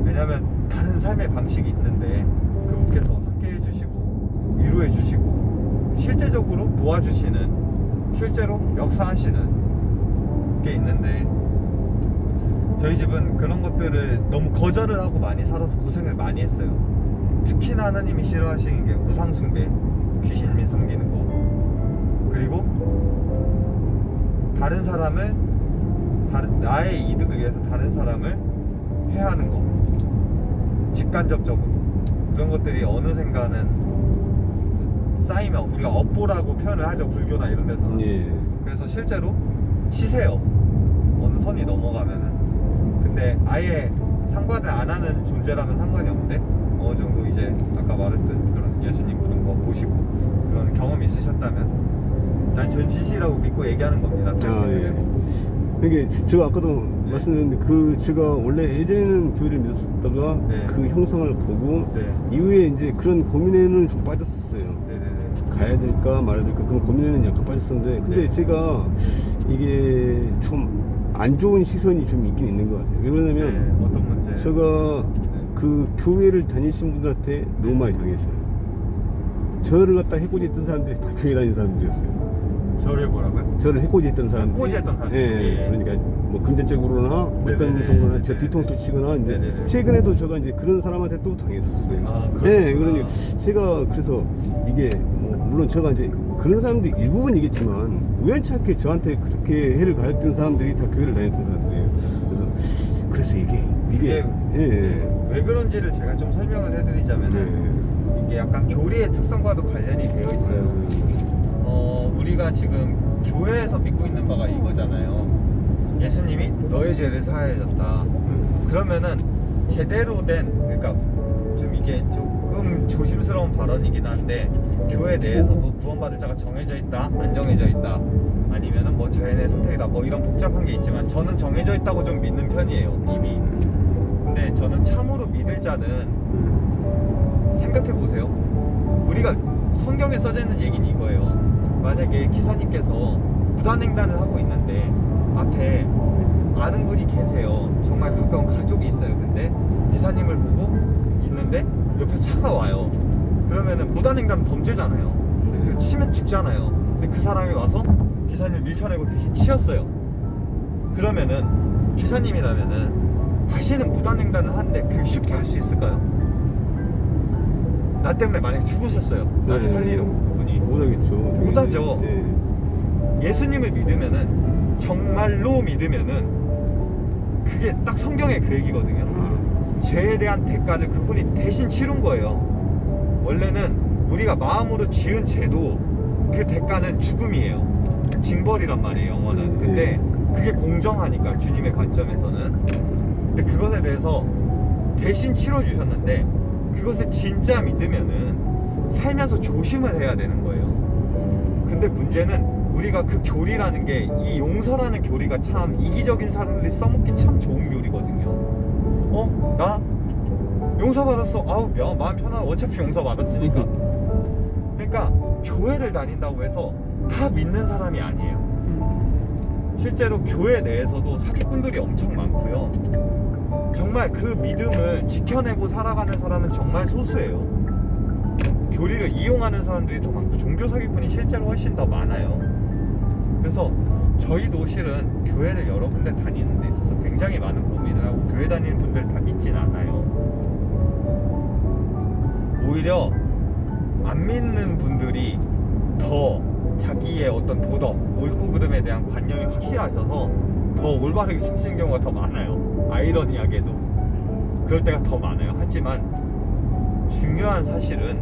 왜냐면 다른 삶의 방식이 있는데 그분께서 함께 해주시고 위로해 주시고 실제적으로 도와주시는, 실제로 역사하시는 게 있는데, 저희 집은 그런 것들을 너무 거절을 하고 많이 살아서 고생을 많이 했어요. 특히나 하나님이 싫어하시는 게 우상숭배, 귀신민 섬기는 거, 그리고 다른 사람을, 나의 이득을 위해서 다른 사람을 해하는 거, 직간접적으로. 그런 것들이 어느샌가는 쌓이면 우리가 업보라고 표현을 하죠, 불교나 이런 데서. 예. 그래서 실제로 치세요, 어느 선이 넘어가면은. 근데 아예 상관을 안 하는 존재라면 상관이 없는데 어느 정도 이제 아까 말했던 그런 예수님 그런 거 보시고 그런 경험이 있으셨다면 난 전 진실이라고 믿고 얘기하는 겁니다. 예. 이게 제가 아까도 말씀드렸는데 제가 원래 예전에는 교회를 믿었다가 네. 그 형성을 보고 네. 이후에 이제 그런 고민에는 좀 빠졌어요. 네네네. 가야 될까 말아야 될까 그런 고민에는 약간 빠졌었는데, 근데 네. 제가 이게 좀 안 좋은 시선이 좀 있긴 있는 것 같아요. 왜 그러냐면 네, 어떤 문제? 제가 그 교회를 다니신 분들한테 너무 많이 당했어요. 저를 갖다 해코지 했던 사람들이 다 교회 다니는 사람들이었어요. 저를 뭐라고요? 저를 해코지 했던 사람들. 해코지 했던 사람들. 예, 예. 그러니까 뭐 금전적으로나 어떤 네네네. 정도나 제가 네네. 뒤통수 치거나 이제 네네네. 최근에도 제가 이제 그런 사람한테 또 당했었어요. 아, 예, 그렇구나. 그러니까 제가 그래서 이게 뭐 물론 제가 이제 그런 사람들이 일부분이겠지만 우연찮게 저한테 그렇게 해를 가했던 사람들이 다 교회를 다녔던 사람들이에요. 그래서 이게 이게 예. 왜 그런지를 제가 좀 설명을 해드리자면은 이게 약간 교리의 특성과도 관련이 되어 있어요. 우리가 지금 교회에서 믿고 있는 바가 이거잖아요. 예수님이 너의 죄를 사하여 줬다. 그러면은 제대로 된, 그러니까 좀 이게 조금 조심스러운 발언이긴 한데, 교회 내에서도 구원받을 자가 정해져 있다, 안 정해져 있다, 아니면은 뭐 자연의 선택이다, 뭐 이런 복잡한 게 있지만 저는 정해져 있다고 좀 믿는 편이에요, 이미. 근데 저는 참으로 믿을 자는, 생각해 보세요. 우리가 성경에 써져 있는 얘기는 이거예요. 만약에 기사님께서 무단횡단을 하고 있는데 앞에 아는 분이 계세요. 정말 가까운 가족이 있어요. 근데 기사님을 보고 있는데 옆에 차가 와요. 그러면은 무단횡단 범죄잖아요. 치면 죽잖아요. 근데 그 사람이 와서 기사님을 밀쳐내고 대신 치였어요. 그러면은 기사님이라면은 다시는 무단횡단을 하는데 그게 쉽게 할 수 있을까요? 나 때문에 만약에 죽으셨어요. 나를 네. 살리려고 그분이. 못하겠죠. 못하죠. 예. 예수님을 믿으면은, 정말로 믿으면은 그게 딱 성경의 그 얘기거든요. 죄에 대한 대가를 그분이 대신 치른 거예요. 원래는 우리가 마음으로 지은 죄도 그 대가는 죽음이에요. 징벌이란 말이에요, 영어는. 근데 그게 공정하니까, 주님의 관점에서는. 근데 그것에 대해서 대신 치러주셨는데, 그것을 진짜 믿으면은 살면서 조심을 해야 되는 거예요. 근데 문제는 우리가 그 교리라는 게, 이 용서라는 교리가 참 이기적인 사람들이 써먹기 참 좋은 교리거든요. 나 용서받았어. 아우, 마음 편하고 어차피 용서받았으니까. 그러니까 교회를 다닌다고 해서 다 믿는 사람이 아니에요. 실제로 교회 내에서도 사기꾼들이 엄청 많고요. 정말 그 믿음을 지켜내고 살아가는 사람은 정말 소수예요. 교리를 이용하는 사람들이 더 많고 종교 사기꾼이 실제로 훨씬 더 많아요. 그래서 저희도 실은 교회를 여러 군데 다니는 데 있어서 굉장히 많은 고민을 하고, 교회 다니는 분들 다 믿진 않아요. 오히려 안 믿는 분들이 더 자기의 어떤 도덕, 옳고 그름에 대한 관념이 확실하셔서 더 올바르게 사시는 경우가 더 많아요. 아이러니하게도 그럴 때가 더 많아요. 하지만 중요한 사실은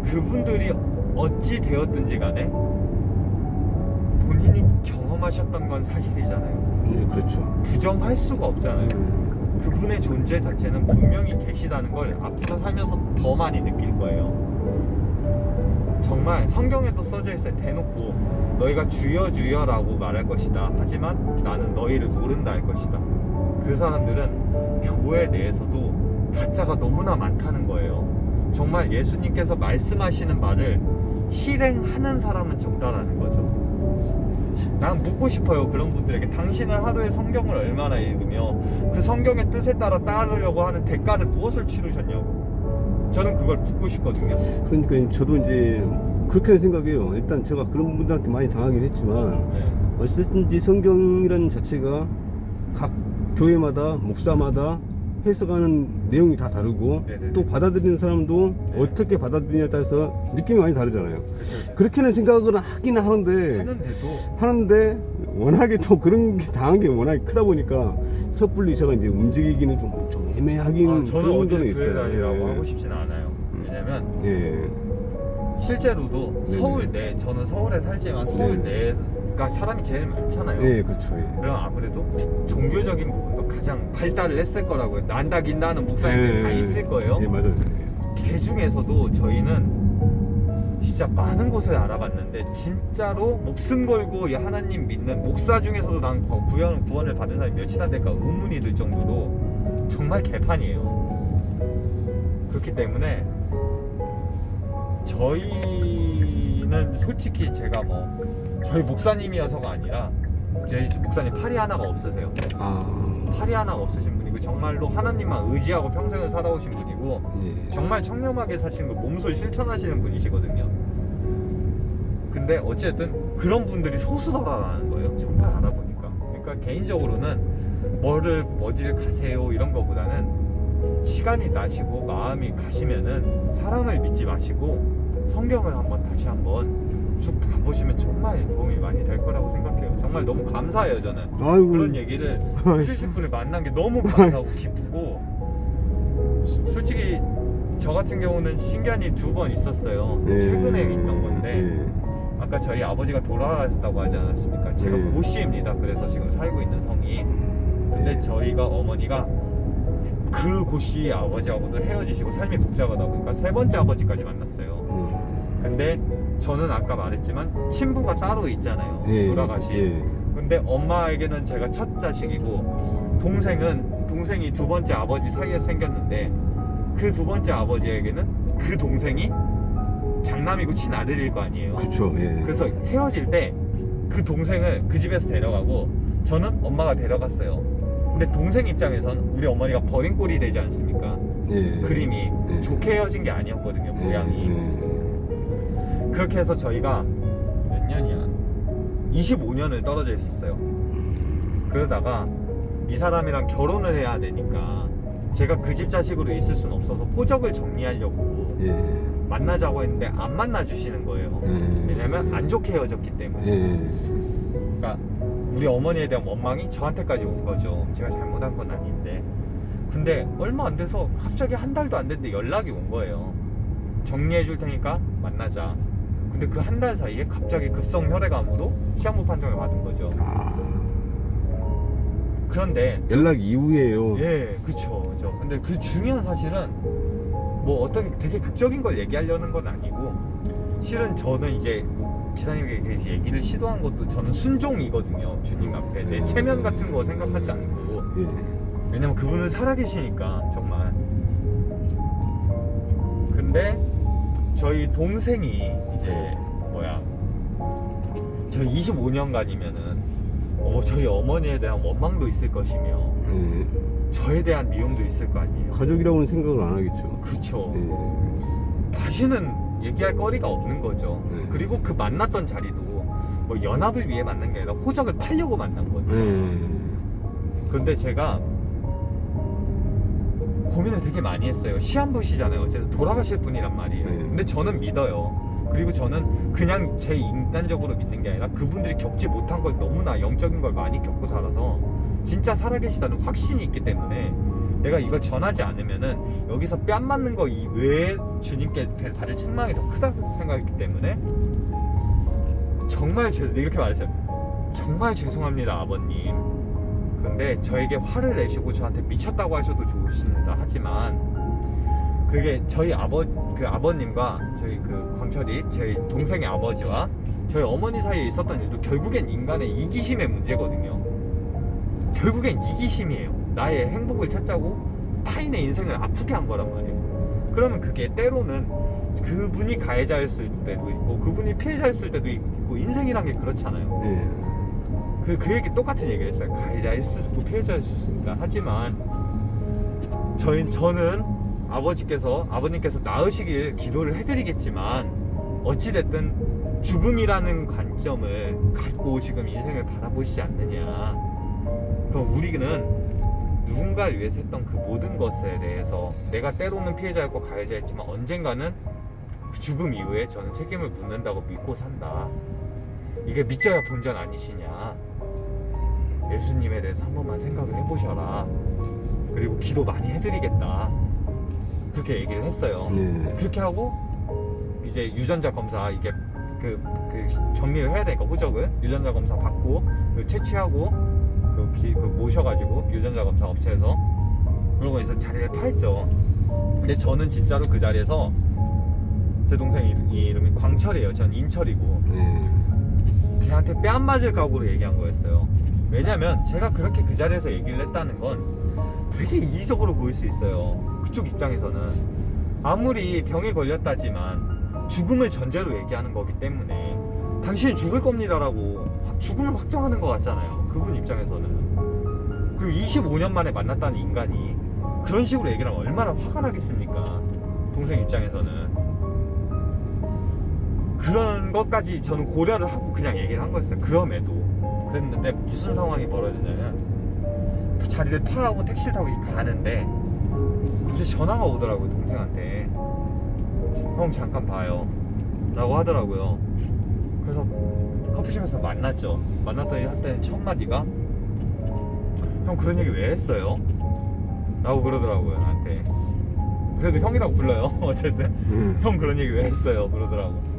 그분들이 어찌 되었든지 간에 본인이 경험하셨던 건 사실이잖아요. 그렇죠. 부정할 수가 없잖아요. 그분의 존재 자체는 분명히 계시다는 걸 앞으로 살면서 더 많이 느낄 거예요. 정말 성경에도 써져 있어요. 대놓고 너희가 주여 주여라고 말할 것이다. 하지만 나는 너희를 모른다 할 것이다. 그 사람들은 교회 내에서도 가짜가 너무나 많다는 거예요. 정말 예수님께서 말씀하시는 말을 실행하는 사람은 적다라는 거죠. 난 묻고 싶어요. 그런 분들에게 당신은 하루에 성경을 얼마나 읽으며 그 성경의 뜻에 따라 따르려고 하는 대가를 무엇을 치르셨냐고. 저는 그걸 묻고 싶거든요. 그러니까 저도 이제 그렇게 생각해요. 일단 제가 그런 분들한테 많이 당하긴 했지만 네. 어쨌든지 성경이라는 자체가 각 교회마다 목사마다 해석하는 내용이 다 다르고 네네네. 또 받아들이는 사람도 네. 어떻게 받아들이냐에 따라서 느낌이 많이 다르잖아요. 그렇죠. 그렇게는 생각을 하긴 하는데 하는데도 워낙에 또 그런 게 당한 게 워낙에 크다 보니까 섣불리 제가 이제 움직이기는 좀 애매하긴 저는 그런 어제 문제는 교회 있어요. 다니라고 예. 하고 싶진 않아요. 왜냐면 예. 실제로도 네네. 서울 내 저는 서울에 살지만 서울 네. 내가 사람이 제일 많잖아요. 예, 그렇죠. 예. 그럼 아무래도 종교적인 부분도 가장 발달을 했을 거라고요. 난다 긴다 하는 목사님들 다 있을 거예요. 예, 맞아요. 그 중에서도 저희는 진짜 많은 곳을 알아봤는데 진짜로 목숨 걸고 이 하나님 믿는 목사 중에서도 난 구원을 받은 사람이 몇이나 될까 의문이 들 정도로 정말 개판이에요. 그렇기 때문에 저희는 솔직히 제가 저희 목사님이어서가 아니라 저희 목사님 팔이 하나가 없으세요. 팔이 하나가 없으신 분이고 정말로 하나님만 의지하고 평생을 살아오신 분이고 예. 정말 청렴하게 사시는 거 몸소 실천하시는 분이시거든요. 근데 어쨌든 그런 분들이 소수더라라는 거예요. 정말 알아보니까. 그러니까 개인적으로는 어디를 가세요 이런 거보다는 시간이 나시고 마음이 가시면은 사람을 믿지 마시고 성경을 다시 한번 쭉 봐보시면 정말 도움이 많이 될 거라고 생각해요. 정말 너무 감사해요. 저는 아이고. 그런 얘기를 해주신 분을 만난 게 너무 감사하고 기쁘고 솔직히 저 같은 경우는 신견이 2번 있었어요. 예. 최근에 있던 건데 예. 아까 저희 아버지가 돌아가셨다고 하지 않았습니까? 제가 예. 고씨입니다. 그래서 지금 살고 있는 성이. 근데 저희가 어머니가 그 고씨 아버지하고도 헤어지시고 삶이 복잡하다 보니까 3번째 아버지까지 만났어요. 근데 저는 아까 말했지만 친부가 따로 있잖아요. 예. 돌아가신. 예. 근데 엄마에게는 제가 첫 자식이고 동생이 2번째 아버지 사이에 생겼는데 그 2번째 아버지에게는 그 동생이 장남이고 친아들일 거 아니에요. 그렇죠. 예. 그래서 헤어질 때 그 동생을 그 집에서 데려가고 저는 엄마가 데려갔어요. 근데 동생 입장에선 우리 어머니가 버린 꼴이 되지 않습니까? 예. 그림이 예. 좋게 헤어진 게 아니었거든요. 모양이. 예. 그렇게 해서 저희가 몇 년이야? 25년을 떨어져 있었어요. 그러다가 이 사람이랑 결혼을 해야 되니까 제가 그 집 자식으로 있을 순 없어서 호적을 정리하려고 예. 만나자고 했는데 안 만나주시는 거예요. 예. 왜냐면 안 좋게 헤어졌기 때문에. 예. 그러니까 우리 어머니에 대한 원망이 저한테까지 온 거죠. 제가 잘못한 건 아닌데. 근데 얼마 안 돼서 갑자기 한 달도 안 됐는데 연락이 온 거예요. 정리해 줄 테니까 만나자. 근데 그 한 달 사이에 갑자기 급성 혈액암으로 시한부 판정을 받은 거죠. 그런데 연락 이후에요. 예, 그쵸. 근데 그 중요한 사실은 어떻게 되게 극적인 걸 얘기하려는 건 아니고 실은 저는 이제 기사님에게 얘기를 시도한 것도 저는 순종이거든요. 주님 앞에 내 체면 같은 거 생각하지 않고. 예. 왜냐면 그분은 살아계시니까 정말. 근데 저희 동생이 이제 저희 25년간이면은 저희 어머니에 대한 원망도 있을 것이며 예. 저에 대한 미움도 있을 거 아니에요. 가족이라고는 생각을 안 하겠죠. 그쵸. 예. 다시는 얘기할 거리가 없는 거죠. 네. 그리고 그 만났던 자리도 연합을 위해 만난 게 아니라 호적을 팔려고 만난 거죠. 예. 근데 제가 고민을 되게 많이 했어요. 시한부시잖아요. 어쨌든 돌아가실 분이란 말이에요. 네. 근데 저는 믿어요. 그리고 저는 그냥 제 인간적으로 믿는 게 아니라 그분들이 겪지 못한 걸 너무나 영적인 걸 많이 겪고 살아서 진짜 살아계시다는 확신이 있기 때문에 내가 이걸 전하지 않으면은 여기서 뺨 맞는 거 이외에 주님께 받을 책망이 더 크다고 생각했기 때문에 정말 이렇게 말했어요. 정말 죄송합니다, 아버님. 근데 저에게 화를 내시고 저한테 미쳤다고 하셔도 좋습니다. 하지만 그게 저희 아버님과 저희 그 광철이 저희 동생의 아버지와 저희 어머니 사이에 있었던 일도 결국엔 인간의 이기심의 문제거든요. 결국엔 이기심이에요. 나의 행복을 찾자고 타인의 인생을 아프게 한 거란 말이에요. 그러면 그게 때로는 그분이 가해자였을 때도 있고 그분이 피해자였을 때도 있고 인생이란 게 그렇잖아요. 네. 그 얘기 똑같은 얘기를 했어요. 가해자일 수도 있고 피해자일 수도 있다. 하지만 저는 아버님께서 나으시길 기도를 해드리겠지만 어찌됐든 죽음이라는 관점을 갖고 지금 인생을 바라보시지 않느냐. 그럼 우리는 누군가를 위해서 했던 그 모든 것에 대해서 내가 때로는 피해자였고 가해자였지만 언젠가는 그 죽음 이후에 저는 책임을 묻는다고 믿고 산다. 이게 믿져야 본전 아니시냐. 예수님에 대해서 한 번만 생각을 해보셔라. 그리고 기도 많이 해드리겠다. 그렇게 얘기를 했어요. 네. 그렇게 하고 이제 유전자 검사 이게 그 정리를 해야 되니까 호적을 유전자 검사 받고 채취하고 모셔가지고 유전자 검사 업체에서 그러고 이제 자리를 팔죠. 근데 저는 진짜로 그 자리에서 제 동생 이름이 광철이에요. 전 인철이고 네. 걔한테 뺨 맞을 각오로 얘기한 거였어요. 왜냐면 제가 그렇게 그 자리에서 얘기를 했다는 건 되게 이기적으로 보일 수 있어요. 그쪽 입장에서는 아무리 병에 걸렸다지만 죽음을 전제로 얘기하는 거기 때문에 당신은 죽을 겁니다라고 죽음을 확정하는 것 같잖아요. 그분 입장에서는. 그리고 25년 만에 만났다는 인간이 그런 식으로 얘기를 하면 얼마나 화가 나겠습니까? 동생 입장에서는. 그런 것까지 저는 고려를 하고 그냥 얘기를 한 거였어요. 그럼에도. 그랬는데 무슨 상황이 벌어지냐면 자리를 파하고 택시를 타고 가는데 갑자기 전화가 오더라고요. 동생한테. 형 잠깐 봐요 라고 하더라고요. 그래서 커피숍에서 만났죠. 만났더니 한때는 첫 마디가 형 그런 얘기 왜 했어요? 라고 그러더라고요. 나한테. 그래도 형이라고 불러요. 어쨌든 형 그런 얘기 왜 했어요? 그러더라고.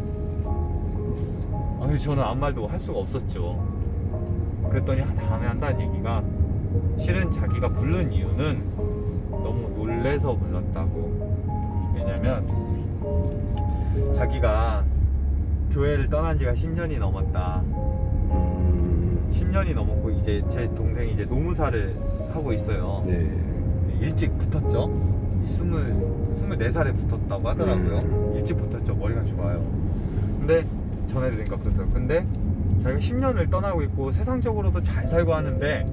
아니 저는 아무 말도 할 수가 없었죠. 그랬더니 다음에 한다는 얘기가 실은 자기가 부른 이유는 너무 놀래서 불렀다고. 왜냐면 자기가 교회를 떠난 지가 10년이 넘었다. 10년이 넘었고 이제 제 동생이 이제 노무사를 하고 있어요. 네. 일찍 붙었죠. 24살에 붙었다고 하더라고요. 일찍 붙었죠. 머리가 좋아요. 근데 전해드리니까 그렇더라고요. 근데 자기가 10년을 떠나고 있고 세상적으로도 잘 살고 하는데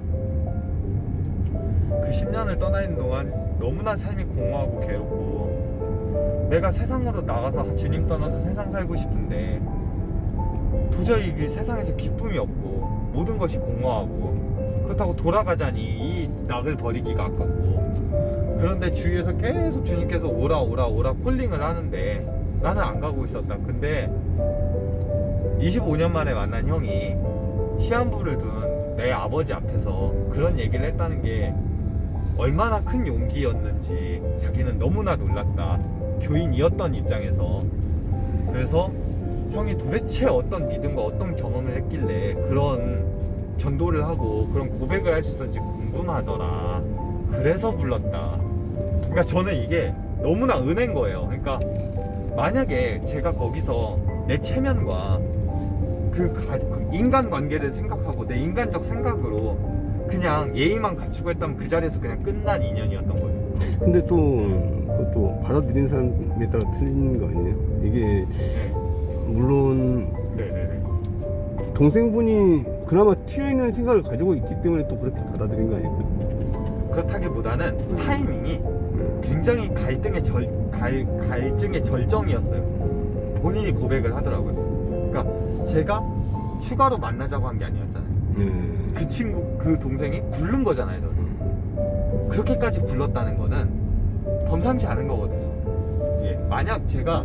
그 10년을 떠나 있는 동안 너무나 삶이 공허하고 괴롭고 내가 세상으로 나가서 주님 떠나서 세상 살고 싶은데 도저히 이 세상에서 기쁨이 없고 모든 것이 공허하고 그렇다고 돌아가자니 이 낙을 버리기가 아깝고 그런데 주위에서 계속 주님께서 오라 콜링을 하는데 나는 안 가고 있었다. 근데 25년 만에 만난 형이 시한부를 둔 내 아버지 앞에서 그런 얘기를 했다는 게 얼마나 큰 용기였는지 자기는 너무나 놀랐다. 교인이었던 입장에서. 그래서 형이 도대체 어떤 믿음과 어떤 경험을 했길래 그런 전도를 하고 그런 고백을 할 수 있었는지 궁금하더라. 그래서 불렀다. 그러니까 저는 이게 너무나 은혜인 거예요. 그러니까 만약에 제가 거기서 내 체면과 그 인간관계를 생각하고 내 인간적 생각으로 그냥 예의만 갖추고 했다면 그 자리에서 그냥 끝난 인연이었던 거예요. 근데 또 그것도 받아들이는 사람에 따라 틀린 거 아니에요? 이게 네. 물론 네네네. 동생분이 그나마 튀어있는 생각을 가지고 있기 때문에 또 그렇게 받아들인 거 아니에요? 그렇다기보다는 타이밍이 굉장히 갈등의 절정이었어요. 본인이 고백을 하더라고요. 그러니까 제가 추가로 만나자고 한 게 아니었잖아요. 그 친구, 그 동생이 부른 거잖아요. 저는. 그렇게까지 불렀다는 거는 범상치 않은 거거든요. 예, 만약 제가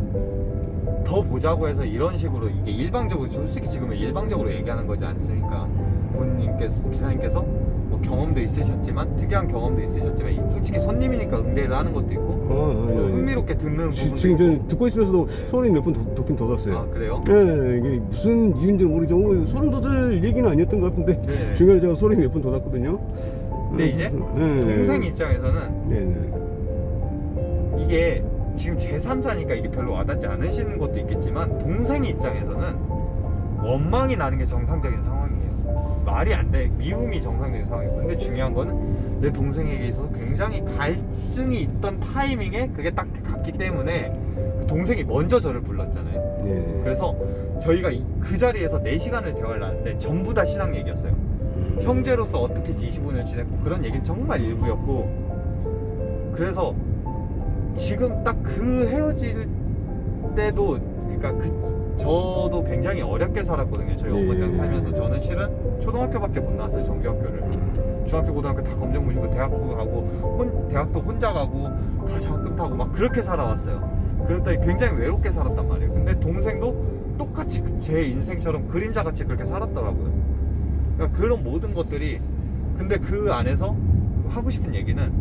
더 보자고 해서 이런 식으로 이게 일방적으로 솔직히 지금은 일방적으로 얘기하는 거지 않습니까? 본인께서 기사님께서 뭐 뭐 경험도 있으셨지만 특이한 경험도 있으셨지만 솔직히 손님이니까 응대를 하는 것도 있고 아니. 흥미롭게 듣는 부분도 지금 있고. 저는 듣고 있으면서도 네. 소름이 몇 번 돋긴 돋았어요. 아 그래요? 네, 이게 무슨 이유인지 모르죠. 소름 돋을 얘기는 아니었던 것 같은데 네. 중간에 제가 소름이 몇 번 돋았거든요. 근데 이제 동생 입장에서는 이게 지금 제3자니까 이게 별로 와닿지 않으시는 것도 있겠지만 동생 입장에서는 원망이 나는 게 정상적인 상황이에요. 말이 안 돼. 미움이 정상적인 상황이에요. 근데 중요한 거는 내 동생에게 있어서 굉장히 갈증이 있던 타이밍에 그게 딱 갔기 때문에 동생이 먼저 저를 불렀잖아요. 네. 그래서 저희가 그 자리에서 4시간을 대화를 하는데 전부 다 신앙 얘기였어요. 형제로서 어떻게 25년 지냈고 그런 얘기는 정말 일부였고, 그래서 지금 딱 그 헤어질 때도 그러니까 저도 굉장히 어렵게 살았거든요. 저희 예. 어머니랑 살면서 저는 실은 초등학교밖에 못 나왔어요. 정규학교를. 중학교 고등학교 다 검정 무시고 대학도 가고 대학도 혼자 가고 다 장학금 타고 막 그렇게 살아왔어요. 그랬더니 굉장히 외롭게 살았단 말이에요. 근데 동생도 똑같이 제 인생처럼 그림자같이 그렇게 살았더라고요. 그러니까 그런 모든 것들이, 근데 그 안에서 하고 싶은 얘기는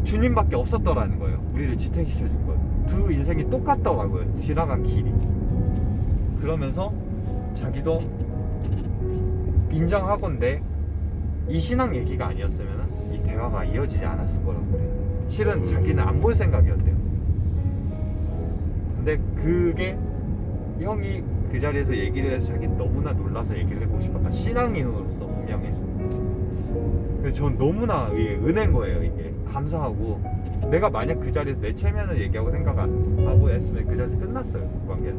주님밖에 없었더라는 거예요. 우리를 지탱시켜준 거예요. 두 인생이 똑같더라고요. 지나간 길이. 그러면서 자기도 인정하건대 이 신앙 얘기가 아니었으면 이 대화가 이어지지 않았을 거라고 그래요. 실은 자기는 안 볼 생각이었대요. 근데 그게 형이 그 자리에서 얘기를 해서 자기 너무나 놀라서 얘기를 해보고 싶었다. 신앙인으로서 분명히. 그래서 전 너무나 은혜인 거예요. 이게 감사하고, 내가 만약 그 자리에서 내 체면을 얘기하고 생각 안 하고 했으면 그 자리에서 끝났어요. 그 관계는.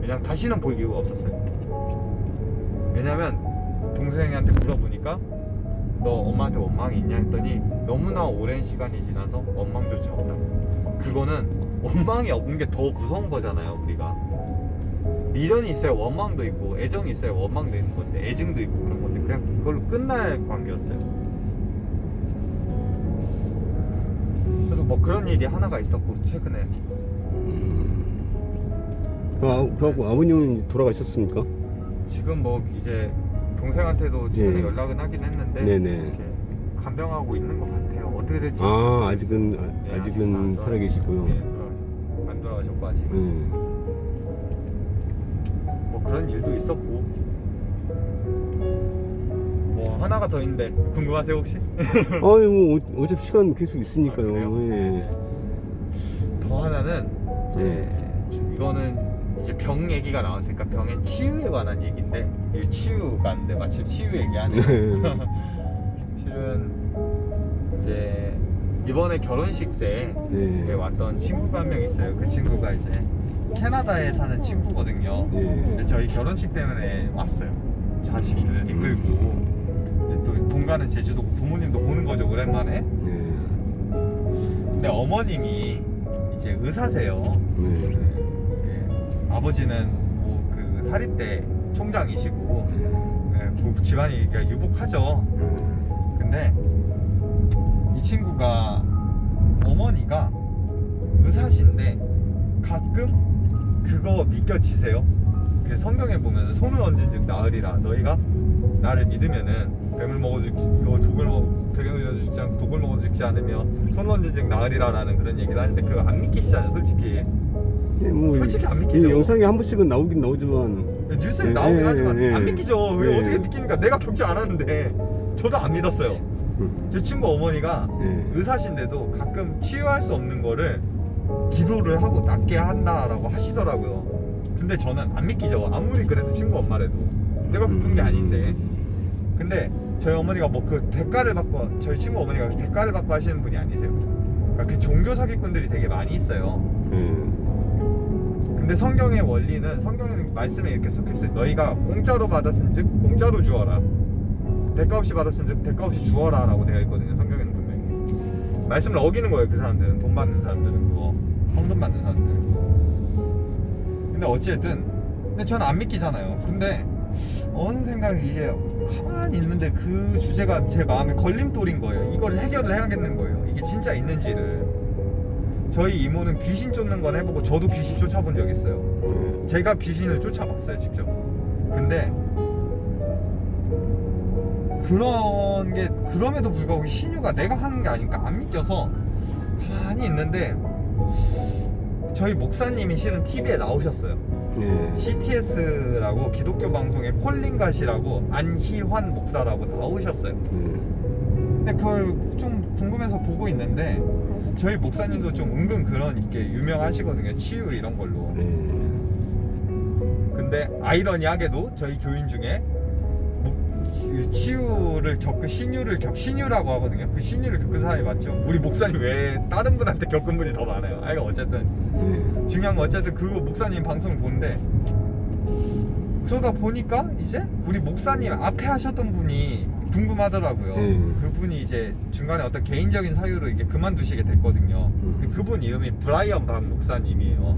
왜냐면 다시는 볼 이유가 없었어요. 왜냐면 동생한테 물어보니까 너 엄마한테 원망이 있냐 했더니 너무나 오랜 시간이 지나서 원망조차 없다. 그거는 원망이 없는 게 더 무서운 거잖아요. 우리가 미련이 있어야 원망도 있고 애정이 있어야 원망도 있는 건데, 애증도 있고 그런 건데 그냥 그걸로 끝날 관계였어요. 그래서 뭐 그런 일이 하나가 있었고 최근에. 그래갖고 아버님은 돌아가셨습니까? 지금 뭐 이제 동생한테도 최근에 예. 연락은 하긴 했는데 네네. 이렇게 간병하고 있는 것 같아요. 어떻게 될지. 아직은 예, 아직은 안 살아 계시고요. 예, 안 돌아가셨고 아직. 뭐 그런 일도 있었고. 뭐 하나가 더 있는데 궁금하세요 혹시? 아니 뭐 어차피 시간 계속 있으니까요. 아, 그래요? 예. 더 하나는 이제 이거는 이제 병 얘기가 나왔으니까 병의 치유에 관한 얘기인데, 이게 치유가 안 돼. 마침 치유 얘기하네. 실은 이제 이번에 결혼식 때 네. 왔던 친구가 한 명 있어요. 그 친구가 이제 캐나다에 사는 친구거든요. 네. 근데 저희 결혼식 때문에 왔어요. 자식들을 이끌고. 이제 또 동가는 제주도고 부모님도 보는 거죠, 오랜만에. 네. 근데 어머님이 이제 의사세요. 네. 네. 아버지는 뭐 그 사립대 총장이시고, 네, 뭐 집안이 그러니까 유복하죠. 근데 이 친구가 어머니가 의사신데 가끔 그거 믿겨지세요? 그 성경에 보면 손을 얹은 즉 나으리라. 너희가 나를 믿으면은 뱀을 먹어 죽지, 뱀을 죽지 않고 독을 먹어 죽지 않으며 손을 얹은 즉 나으리라 라는 그런 얘기를 하는데 그거 안 믿기시잖아요, 솔직히. 예, 뭐 솔직히 안 믿기죠. 이 영상에 한 번씩은 나오긴 나오지만 뉴스에 예, 나오긴 예, 하지만 예, 안 예. 믿기죠. 왜 예. 어떻게 믿깁니까? 내가 겪지 않았는데 저도 안 믿었어요. 제 친구 어머니가 예. 의사신데도 가끔 치유할 수 없는 거를 기도를 하고 낫게 한다라고 하시더라고요. 근데 저는 안 믿기죠. 아무리 그래도 친구 엄마라도 내가 겪은 게 아닌데. 근데 저희 어머니가 뭐 그 대가를 받고, 저희 친구 어머니가 대가를 받고 하시는 분이 아니세요. 그러니까 그 종교 사기꾼들이 되게 많이 있어요. 근데 성경의 원리는, 성경에는 말씀에 이렇게 섞여있어요. 너희가 공짜로 받았은 즉 공짜로 주어라, 대가 없이 받았은 즉 대가 없이 주어라 라고 되어 있거든요. 성경에는 분명히 말씀을 어기는 거예요. 그 사람들은, 돈 받는 사람들은, 그거 헌금 받는 사람들은. 근데 어찌됐든, 근데 저는 안 믿기잖아요. 근데 어느 생각이 이제 가만히 있는데 그 주제가 제 마음에 걸림돌인 거예요. 이걸 해결을 해야겠는 거예요. 이게 진짜 있는지를. 저희 이모는 귀신 쫓는 건 해보고, 저도 귀신 쫓아본 적 있어요. 제가 귀신을 쫓아봤어요, 직접. 근데 그런 게 그럼에도 불구하고 신유가 내가 하는 게 아니니까 안 믿겨서 가만히 있는데 저희 목사님이 실은 TV에 나오셨어요. 네. CTS라고 기독교 방송의 콜린갓이라고 안희환 목사라고 나오셨어요. 근데 그걸 좀 궁금해서 보고 있는데 저희 목사님도 좀 은근 그런 이게 유명하시거든요. 치유 이런 걸로. 네. 근데 아이러니하게도 저희 교인 중에 그 치유를 겪은 신유라고 하거든요. 그 신유를 겪은 사람이 많죠. 우리 목사님 외에 다른 분한테 겪은 분이 더 많아요. 아이가 어쨌든 네. 중요한 건 어쨌든 그 목사님 방송을 보는데 그러다 보니까 이제 우리 목사님 앞에 하셨던 분이 궁금하더라고요. 그분이 이제 중간에 어떤 개인적인 사유로 이게 그만두시게 됐거든요. 근데 그분 이름이 브라이언 박 목사님이에요.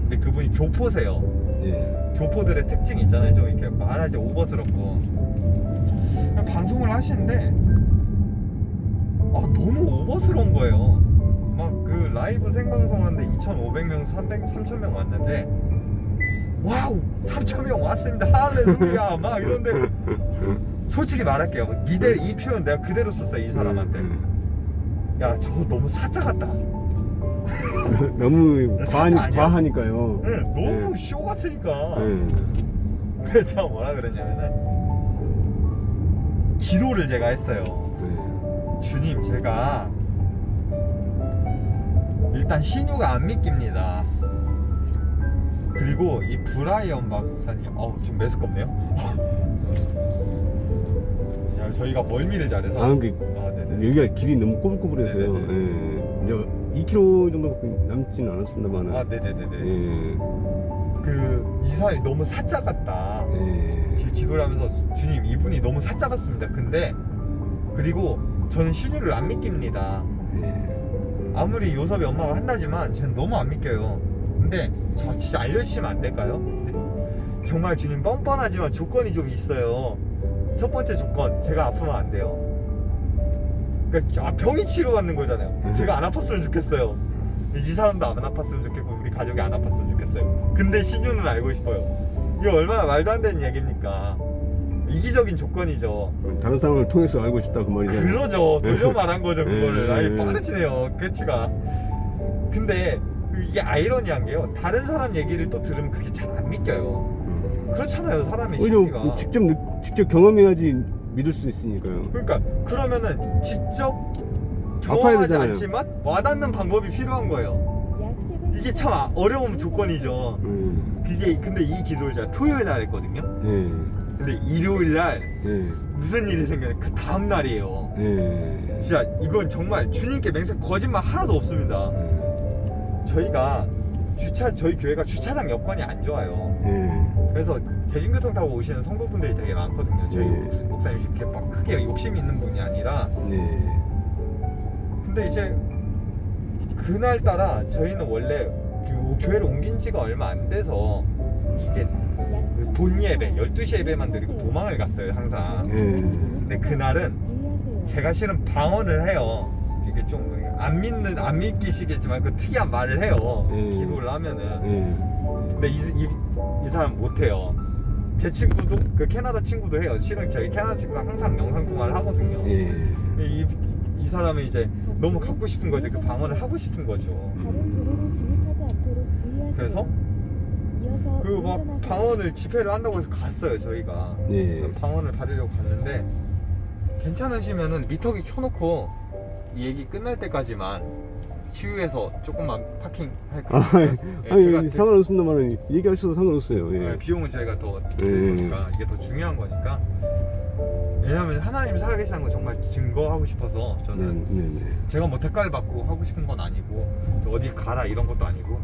근데 그분이 교포세요. 네. 교포들의 특징이 있잖아요. 좀 이렇게 말할 때 오버스럽고 방송을 하시는데 너무 오버스러운 거예요. 막 그 라이브 생방송 하는데 2,500명, 3,000명 왔는데 와우 3,000명 왔습니다 할렐루야 막 이런데 솔직히 말할게요. 이 표현 내가 그대로 썼어요. 이 사람한테. 야 저거 너무 사짜 같다. 너무 사자 아니야? 과하니까요. 네, 너무 네. 쇼 같으니까. 네. 그래서 제가 뭐라 그랬냐면은 기도를 제가 했어요. 네. 주님 제가 일단 신유가 안 믿깁니다. 그리고 이 브라이언 박사님 좀 매스껍네요. 자, 저희가 멀미를 잘해서 네네. 여기가 길이 너무 꼬불꼬불해서요. 네네네. 이제 2km 정도밖에 남지는 않았습니다만. 네네네네. 이 사람이 너무 사짜 같다. 기도를 하면서 주님 이분이 너무 사짜 같습니다. 근데 그리고 저는 신유를 안 믿깁니다. 아무리 요섭이 엄마가 한다지만 저는 너무 안 믿겨요. 근데 저 진짜 알려주시면 안 될까요? 정말 주님 뻔뻔하지만 조건이 좀 있어요. 첫 번째 조건 제가 아프면 안 돼요. 그러니까 병이 치료받는 거잖아요. 제가 안 아팠으면 좋겠어요. 이 사람도 안 아팠으면 좋겠고 우리 가족이 안 아팠으면 좋겠어요. 근데 신유는 알고 싶어요. 이게 얼마나 말도 안 되는 얘기입니까? 이기적인 조건이죠. 다른 사람을 통해서 알고 싶다 그 말이죠. 그러죠. 돌려 말한 거죠 그거를. 아니 네. 빠르시네요 캐치가. 근데 이게 아이러니한 게요. 다른 사람 얘기를 또 들으면 그게 잘 안 믿겨요. 그렇잖아요 사람의 심리가. 오히려 직접 경험해야지 믿을 수 있으니까요. 그러니까 그러면은 직접 아파야 경험하지 되잖아요. 않지만 와닿는 방법이 필요한 거예요. 이게 참 어려운 조건이죠. 근데 이 기도를 제가 토요일 날 했거든요. 근데 일요일 날 무슨 일이 생겨요? 그 다음 날이에요. 진짜 이건 정말 주님께 맹세 거짓말 하나도 없습니다. 저희가 저희 교회가 주차장 여건이 안 좋아요. 그래서 대중교통 타고 오시는 성도분들이 되게 많거든요. 저희 목사님이 이렇게 막 크게 욕심 있는 분이 아니라. 근데 이제 그날따라 저희는 원래 교회를 옮긴 지가 얼마 안 돼서 이게 본 예배 12시 예배만 드리고 도망을 갔어요 항상. 근데 그날은 제가 실은 방언을 해요. 이게 좀 안 믿기시겠지만 그 특이한 말을 해요. 기도를 하면은. 근데 이 사람 못해요. 제 친구도 그 캐나다 친구도 해요. 실은 저희 캐나다 친구랑 항상 영상 통화를 하거든요. 이 사람은 이제 너무 갖고 싶은 거죠. 그 방언을 하고 싶은 거죠. 그래서 그 막 방언을 집회를 한다고 해서 갔어요 저희가. 방언을 받으려고 갔는데 괜찮으시면은 미터기 켜놓고 이 얘기 끝날 때까지만 치유해서 조금만 파킹 할게요. 아니 상관없습니다만 얘기할 수도 상관없어요. 비용은 저희가 더 드니까 이게 더 중요한 거니까. 왜냐면 하나님이 살아계시는 건 정말 증거하고 싶어서 저는 제가 뭐 대가를 받고 하고 싶은 건 아니고 어디 가라 이런 것도 아니고.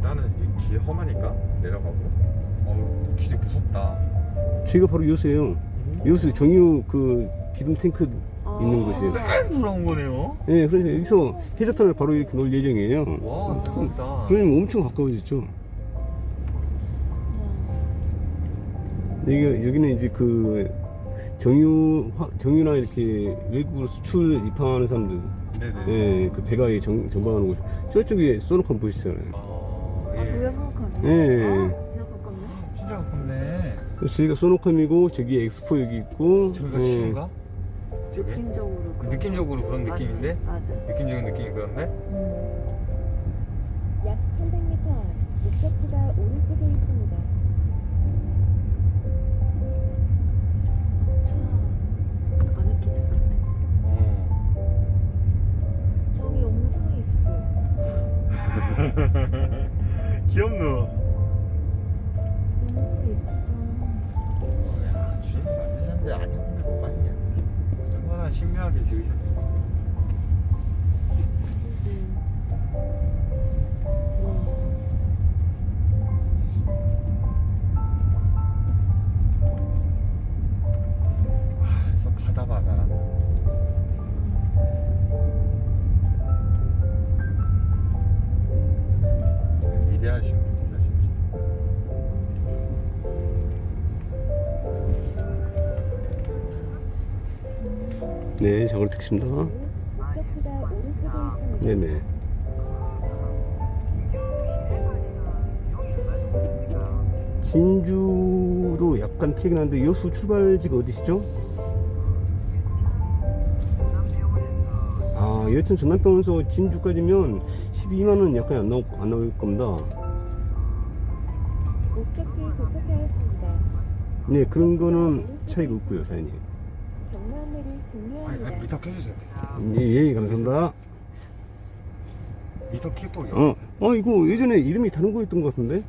나는 이 길 험하니까 내려가고. 길이 무섭다. 저희가 바로 요새요. 요새 정유 그 기름 탱크 있는 곳이에요. 놀라운 거네요. 그래서 여기서 해저터를 바로 이렇게 놓을 예정이에요. 와, 무섭다. 그러면 엄청 가까워졌죠. 여기는 이제 그 정유나 이렇게 외국으로 수출 입항하는 사람들, 그 배가에 정방하는 곳. 저쪽에 소노콘 보이시잖아요. 저희가 생각하는 예. 생각하면 진짜 가깝네. 저기가 소노캄이고 저기 엑스포 여기 있고. 저기가 시인가? 저게? 느낌적으로 느낌적으로 그런 느낌인데? 맞아. 느낌적인 느낌이 그런데? 약 300m 목적지가 오른쪽에 있습니다. 안에 기절 같아. 저기 없는 성이 있어. 귀엽노. 너무 예쁘다. 야, 주인이 만드셨는데 안 예쁜 게 뭐가 있냐? 얼마나 신기하게 지으셨는지. 와, 저 바다 봐라. 위대하신 분이다 진짜. 네, 저걸 택시입니다. 목적지가 오른쪽에 있습니다. 네네. 진주도 약간 틀리긴 한데 여수 출발지가 어디시죠? 아, 여튼 전남병원에서 진주까지면 12만원 약간 안 나올 겁니다. 목적지 도착하였습니다. 네, 그런 거는 차이가 없고요, 사장님. 경로 안내를 종료합니다. 미터 켜주세요. 예, 예, 감사합니다. 미터 켜볼게요. 이거 예전에 이름이 다른 거였던 것 같은데?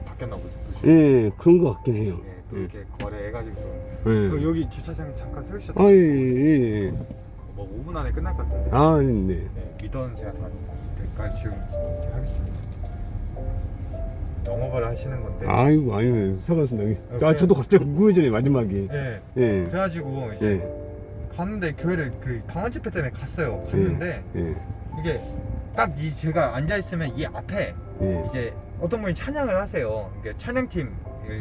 바뀌었나 보죠. 예, 그런 거 같긴 해요. 예, 또 이렇게 거래해가지고 좀. 예. 그럼 여기 주차장 잠깐 세우셨다. 아, 예, 예, 예. 뭐 5분 안에 끝날 것 같은데. 아, 네. 네, 미던 제가 한 100까지 지금 이제 하겠습니다. 영업을 하시는 건데. 아이고, 아유, 사과했습니다. 아, 그래. 저도 갑자기 궁금해지네, 마지막에. 예. 예. 그래가지고 이제 예. 갔는데 교회를 그 방언 집회 때문에 갔어요. 갔는데 예. 이게 딱 이 제가 앉아 있으면 이 앞에 예. 이제 어떤 분이 찬양을 하세요. 이게 찬양팀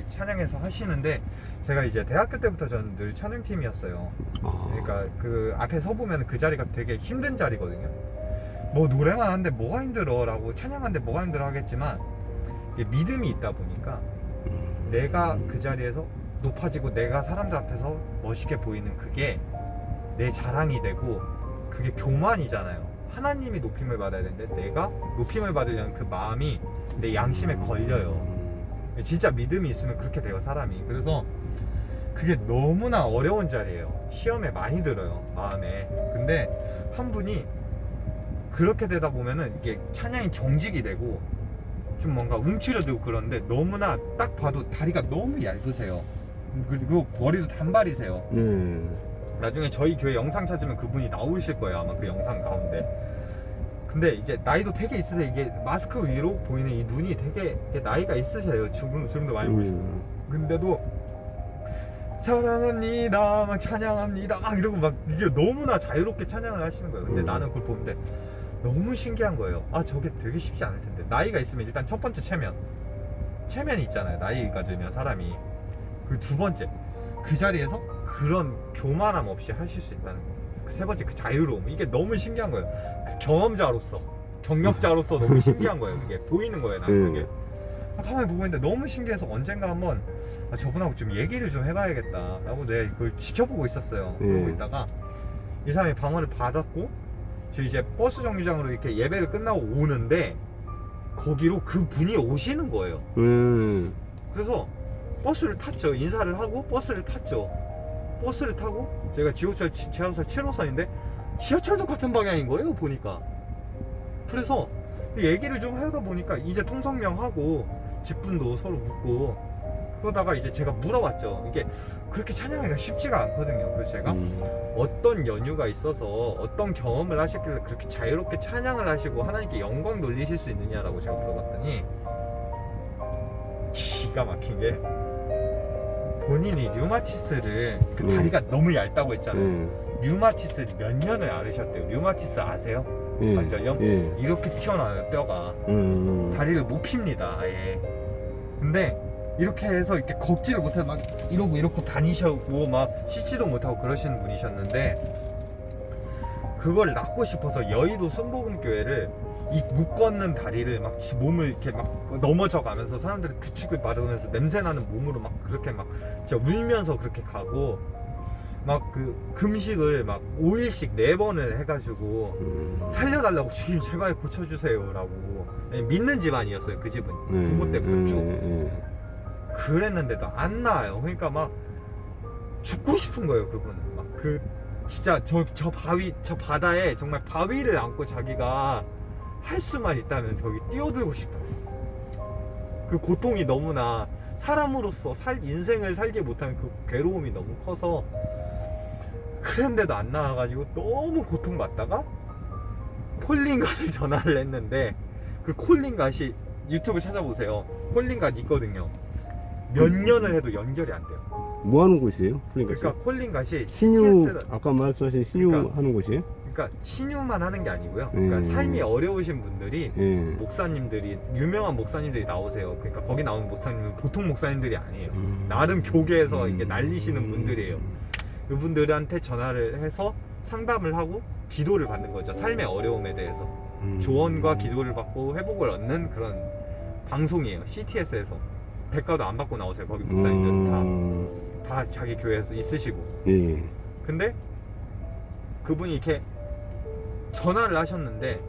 찬양해서 하시는데 제가 이제 대학교 때부터 저는 늘 찬양팀이었어요. 아. 그러니까 그 앞에 서 보면 그 자리가 되게 힘든 자리거든요. 뭐 노래만 하는데 뭐가 힘들어라고 찬양하는데 뭐가 힘들어 하겠지만 이게 믿음이 있다 보니까 내가 그 자리에서 높아지고 내가 사람들 앞에서 멋있게 보이는 그게 내 자랑이 되고 그게 교만이잖아요. 하나님이 높임을 받아야 되는데 내가 높임을 받으려는 그 마음이 내 양심에 걸려요. 진짜 믿음이 있으면 그렇게 돼요, 사람이. 그래서 그게 너무나 어려운 자리예요. 시험에 많이 들어요, 마음에. 근데 한 분이 그렇게 되다 보면은 이게 찬양이 경직이 되고 좀 뭔가 움츠려들고 그런데 너무나 딱 봐도 다리가 너무 얇으세요. 그리고 머리도 단발이세요. 네. 나중에 저희 교회 영상 찾으면 그분이 나오실 거예요, 아마 그 영상 가운데. 근데 이제 나이도 되게 있으세요. 이게 마스크 위로 보이는 이 눈이 되게 나이가 있으세요. 주름도 많이 보이시고. 근데도 사랑합니다, 막 찬양합니다, 막 이러고 막 이게 너무나 자유롭게 찬양을 하시는 거예요. 근데 나는 그걸 보는데 너무 신기한 거예요. 아, 저게 되게 쉽지 않을 텐데. 나이가 있으면 일단 첫 번째 체면이 있잖아요. 나이가 들면 사람이. 그 두 번째, 그 자리에서 그런 교만함 없이 하실 수 있다는 거. 그 세 번째, 그 자유로움. 이게 너무 신기한 거예요. 그 경험자로서, 경력자로서 너무 신기한 거예요. 그게 보이는 거예요, 나는 그게. 가만히 보고 있는데 너무 신기해서 언젠가 한번 저분하고 좀 얘기를 좀 해봐야겠다 라고 내가 그걸 지켜보고 있었어요. 그러고 있다가 이 사람이 방언을 받았고 저 이제 버스 정류장으로 이렇게 예배를 끝나고 오는데 거기로 그 분이 오시는 거예요. 그래서 버스를 탔죠. 인사를 하고 버스를 탔죠. 버스를 타고 제가 지하철 7호선인데 지하철도 같은 방향인 거예요, 보니까. 그래서 얘기를 좀 하다 보니까 이제 통성명하고 직분도 서로 묻고 그러다가 이제 제가 물어봤죠. 이게 그렇게 찬양하기가 쉽지가 않거든요. 그래서 제가 어떤 연유가 있어서 어떤 경험을 하셨길래 그렇게 자유롭게 찬양을 하시고 하나님께 영광 돌리실 수 있느냐라고 제가 물어봤더니 기가 막힌 게 본인이 류마티스를 그 다리가 너무 얇다고 했잖아요. 류마티스를 몇 년을 앓으셨대요. 류마티스 아세요? 관절염? 이렇게 튀어나와요, 뼈가. 다리를 못 핍니다, 아예. 근데 이렇게 해서 이렇게 걷지를 못해서 막 이러고 다니셨고 막 씻지도 못하고 그러시는 분이셨는데 그걸 낫고 싶어서 여의도 순복음교회를 이 못 걷는 다리를 막 몸을 이렇게 막 넘어져 가면서 사람들이 부축을 받으면서 냄새나는 몸으로 막 그렇게 막 진짜 울면서 그렇게 가고 막 그 금식을 막 5일씩 4번을 해가지고 살려달라고 주님 제발 고쳐주세요라고 믿는 집안이었어요. 그 집은 부모 때부터 쭉 그랬는데도 안 나아요. 그러니까 막 죽고 싶은 거예요. 그분은 막 그 진짜 저 바위 저 바다에 정말 바위를 안고 자기가 할 수만 있다면 저기 뛰어들고 싶어요. 그 고통이 너무나 사람으로서 인생을 살지 못하는 그 괴로움이 너무 커서 그랬는데도 안 나와가지고 너무 고통받다가 콜링갓을 전화를 했는데 그 콜링갓이 유튜브 찾아보세요. 콜링갓 있거든요. 몇 년을 해도 연결이 안 돼요. 뭐 하는 곳이에요? 그러니까 콜링갓이 신유 CTS 아까 말씀하신 신유 그러니까 하는 곳이에요? 그러니까 신유만 하는 게 아니고요. 그러니까 삶이 어려우신 분들이 목사님들이 유명한 목사님들이 나오세요. 그러니까 거기 나오는 목사님은 보통 목사님들이 아니에요. 나름 교계에서 이게 날리시는 분들이에요. 그분들한테 전화를 해서 상담을 하고 기도를 받는 거죠. 삶의 어려움에 대해서 조언과 기도를 받고 회복을 얻는 그런 방송이에요. CTS에서 대가도 안 받고 나오세요. 거기 목사님들은 다 자기 교회에서 있으시고. 예. 근데 그분이 이렇게 전화를 하셨는데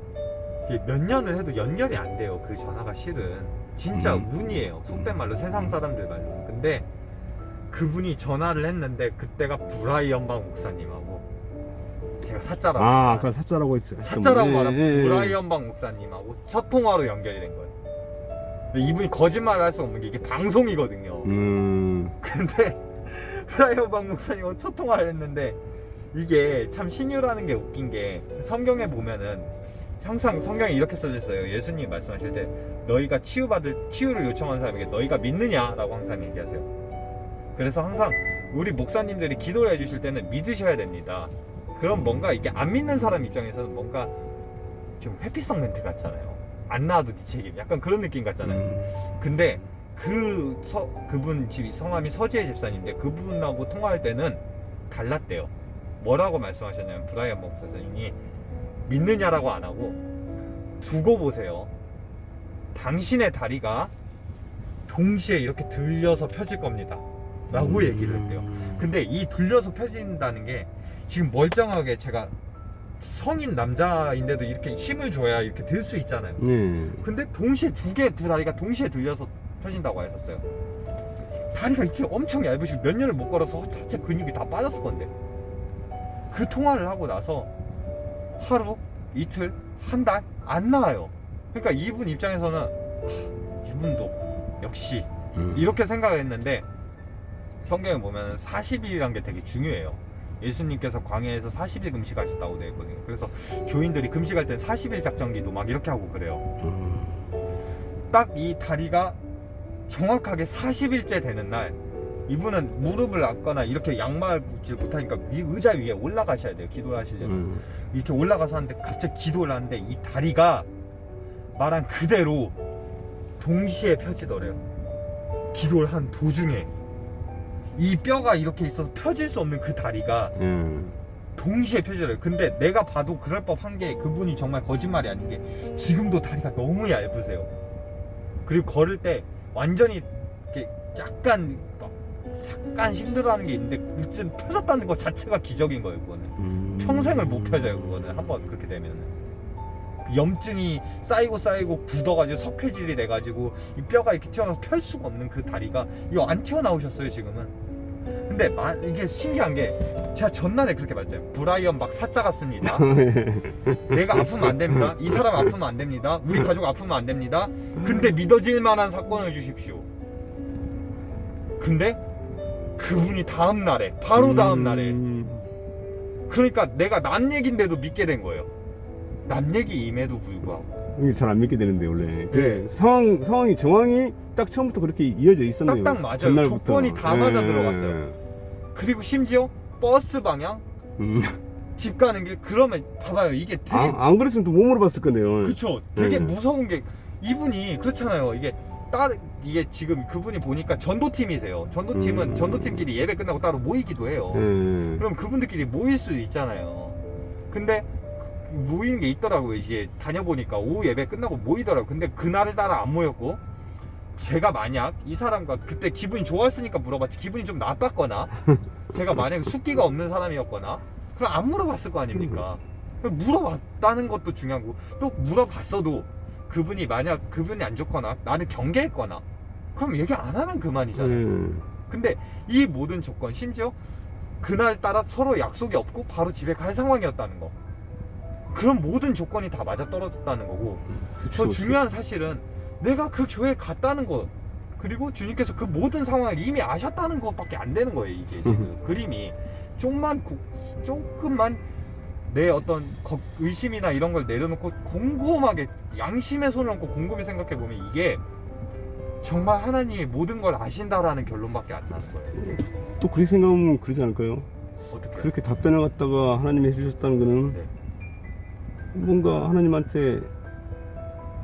이게 몇 년을 해도 연결이 안 돼요. 그 전화가 실은 진짜 운이에요. 속된 말로 세상 사람들 말로. 근데 그분이 전화를 했는데 그때가 브라이언박 목사님하고 제가 사자라고 아까 사자라고 했죠. 사자라고 말한 브라이언박 목사님하고 첫 통화로 연결이 된 거예요. 이분이 거짓말을 할 수 없는 게 이게 방송이거든요. 근데 브라이언박 목사님하고 첫 통화를 했는데 이게 참 신유라는 게 웃긴 게 성경에 보면은 항상 성경에 이렇게 써져 있어요. 예수님 말씀하실 때 너희가 치유를 요청하는 사람에게 너희가 믿느냐라고 항상 얘기하세요. 그래서 항상 우리 목사님들이 기도를 해주실 때는 믿으셔야 됩니다. 그럼 뭔가 이게 안 믿는 사람 입장에서는 뭔가 좀 회피성 멘트 같잖아요. 안 나와도 네 책임 약간 그런 느낌 같잖아요. 근데 그분 집이 성함이 서지혜 집사님인데 그분하고 통화할 때는 달랐대요. 뭐라고 말씀하셨냐면 브라이언 목사님이 믿느냐라고 안 하고 두고 보세요. 당신의 다리가 동시에 이렇게 들려서 펴질 겁니다 라고 얘기를 했대요. 근데 이 들려서 펴진다는 게 지금 멀쩡하게 제가 성인 남자인데도 이렇게 힘을 줘야 이렇게 들 수 있잖아요. 근데 동시에 두 다리가 동시에 들려서 펴진다고 하셨어요. 다리가 이렇게 엄청 얇으시고 몇 년을 못 걸어서 자체 근육이 다 빠졌을 건데 그 통화를 하고 나서 하루, 이틀, 한 달 안 나와요. 그러니까 이분 입장에서는 이분도 역시 이렇게 생각을 했는데 성경에 보면 40일이란 게 되게 중요해요. 예수님께서 광야에서 40일 금식하셨다고 되어 있거든요. 그래서 교인들이 금식할 땐 40일 작전기도 막 이렇게 하고 그래요. 딱 이 다리가 정확하게 40일째 되는 날 이분은 무릎을 꿇거나 이렇게 양말 붙지 못하니까 의자 위에 올라가셔야 돼요. 기도를 하시려면 이렇게 올라가서 하는데 갑자기 기도를 하는데 이 다리가 말한 그대로 동시에 펴지더래요. 기도를 한 도중에 이 뼈가 이렇게 있어서 펴질 수 없는 그 다리가 동시에 펴져요. 근데 내가 봐도 그럴 법한 게 그분이 정말 거짓말이 아닌 게 지금도 다리가 너무 얇으세요. 그리고 걸을 때 완전히 이렇게 약간 힘들어하는 게 있는데 일단 펴졌다는 것 자체가 기적인 거예요. 그거는 평생을 못 펴져요. 그거는 한번 그렇게 되면은 염증이 쌓이고 굳어가지고 석회질이 돼가지고 이 뼈가 이렇게 튀어나와서 펼 수가 없는 그 다리가 이거 안 튀어나오셨어요 지금은. 근데 이게 신기한 게 제가 전날에 그렇게 말했잖아요. 브라이언 박 사자 같습니다. 내가 아프면 안 됩니다. 이 사람 아프면 안 됩니다. 우리 가족 아프면 안 됩니다. 근데 믿어질 만한 사건을 주십시오. 근데 그분이 바로 다음 날에 그러니까 내가 남 얘긴데도 믿게 된 거예요. 남 얘기임에도 불구하고 이게 잘 안 믿게 되는데 원래 네. 상황이 정황이 딱 처음부터 그렇게 이어져 있었네요. 딱딱 맞아요. 전날부터. 조건이 다 맞아 들어갔어요. 그리고 심지어 버스 방향 집 가는 길 그러면 봐봐요. 이게 되게 안 그랬으면 또 몸으로 봤을 건데요. 그쵸. 되게 무서운 게 이분이 그렇잖아요. 이게 지금 그분이 보니까 전도팀이세요. 전도팀은 전도팀끼리 예배 끝나고 따로 모이기도 해요. 그럼 그분들끼리 모일 수 있잖아요. 근데 모이는 게 있더라고요. 이제 다녀보니까 오후 예배 끝나고 모이더라고요. 근데 그날을 따라 안 모였고, 제가 만약 이 사람과 그때 기분이 좋았으니까 물어봤지, 기분이 좀 나빴거나 제가 만약 숙기가 없는 사람이었거나 그럼 안 물어봤을 거 아닙니까? 물어봤다는 것도 중요하고, 또 물어봤어도 그분이 만약 그분이 안 좋거나 나를 경계했거나 그럼 얘기 안 하면 그만이잖아요. 근데 이 모든 조건, 심지어 그날 따라 서로 약속이 없고 바로 집에 갈 상황이었다는 거, 그런 모든 조건이 다 맞아떨어졌다는 거고, 더 중요한 사실은 내가 그 교회에 갔다는 것, 그리고 주님께서 그 모든 상황을 이미 아셨다는 것밖에 안 되는 거예요. 이게 지금 그림이 조금만 내 어떤 의심이나 이런 걸 내려놓고 곰곰하게 양심의 손을 얹고 곰곰이 생각해 보면 이게 정말 하나님이 모든 걸 아신다라는 결론밖에 안 나는 거예요. 또 그렇게 생각하면 그러지 않을까요? 어떻게? 그렇게 답변을 갖다가 하나님이 해주셨다는 거는 네. 뭔가 하나님한테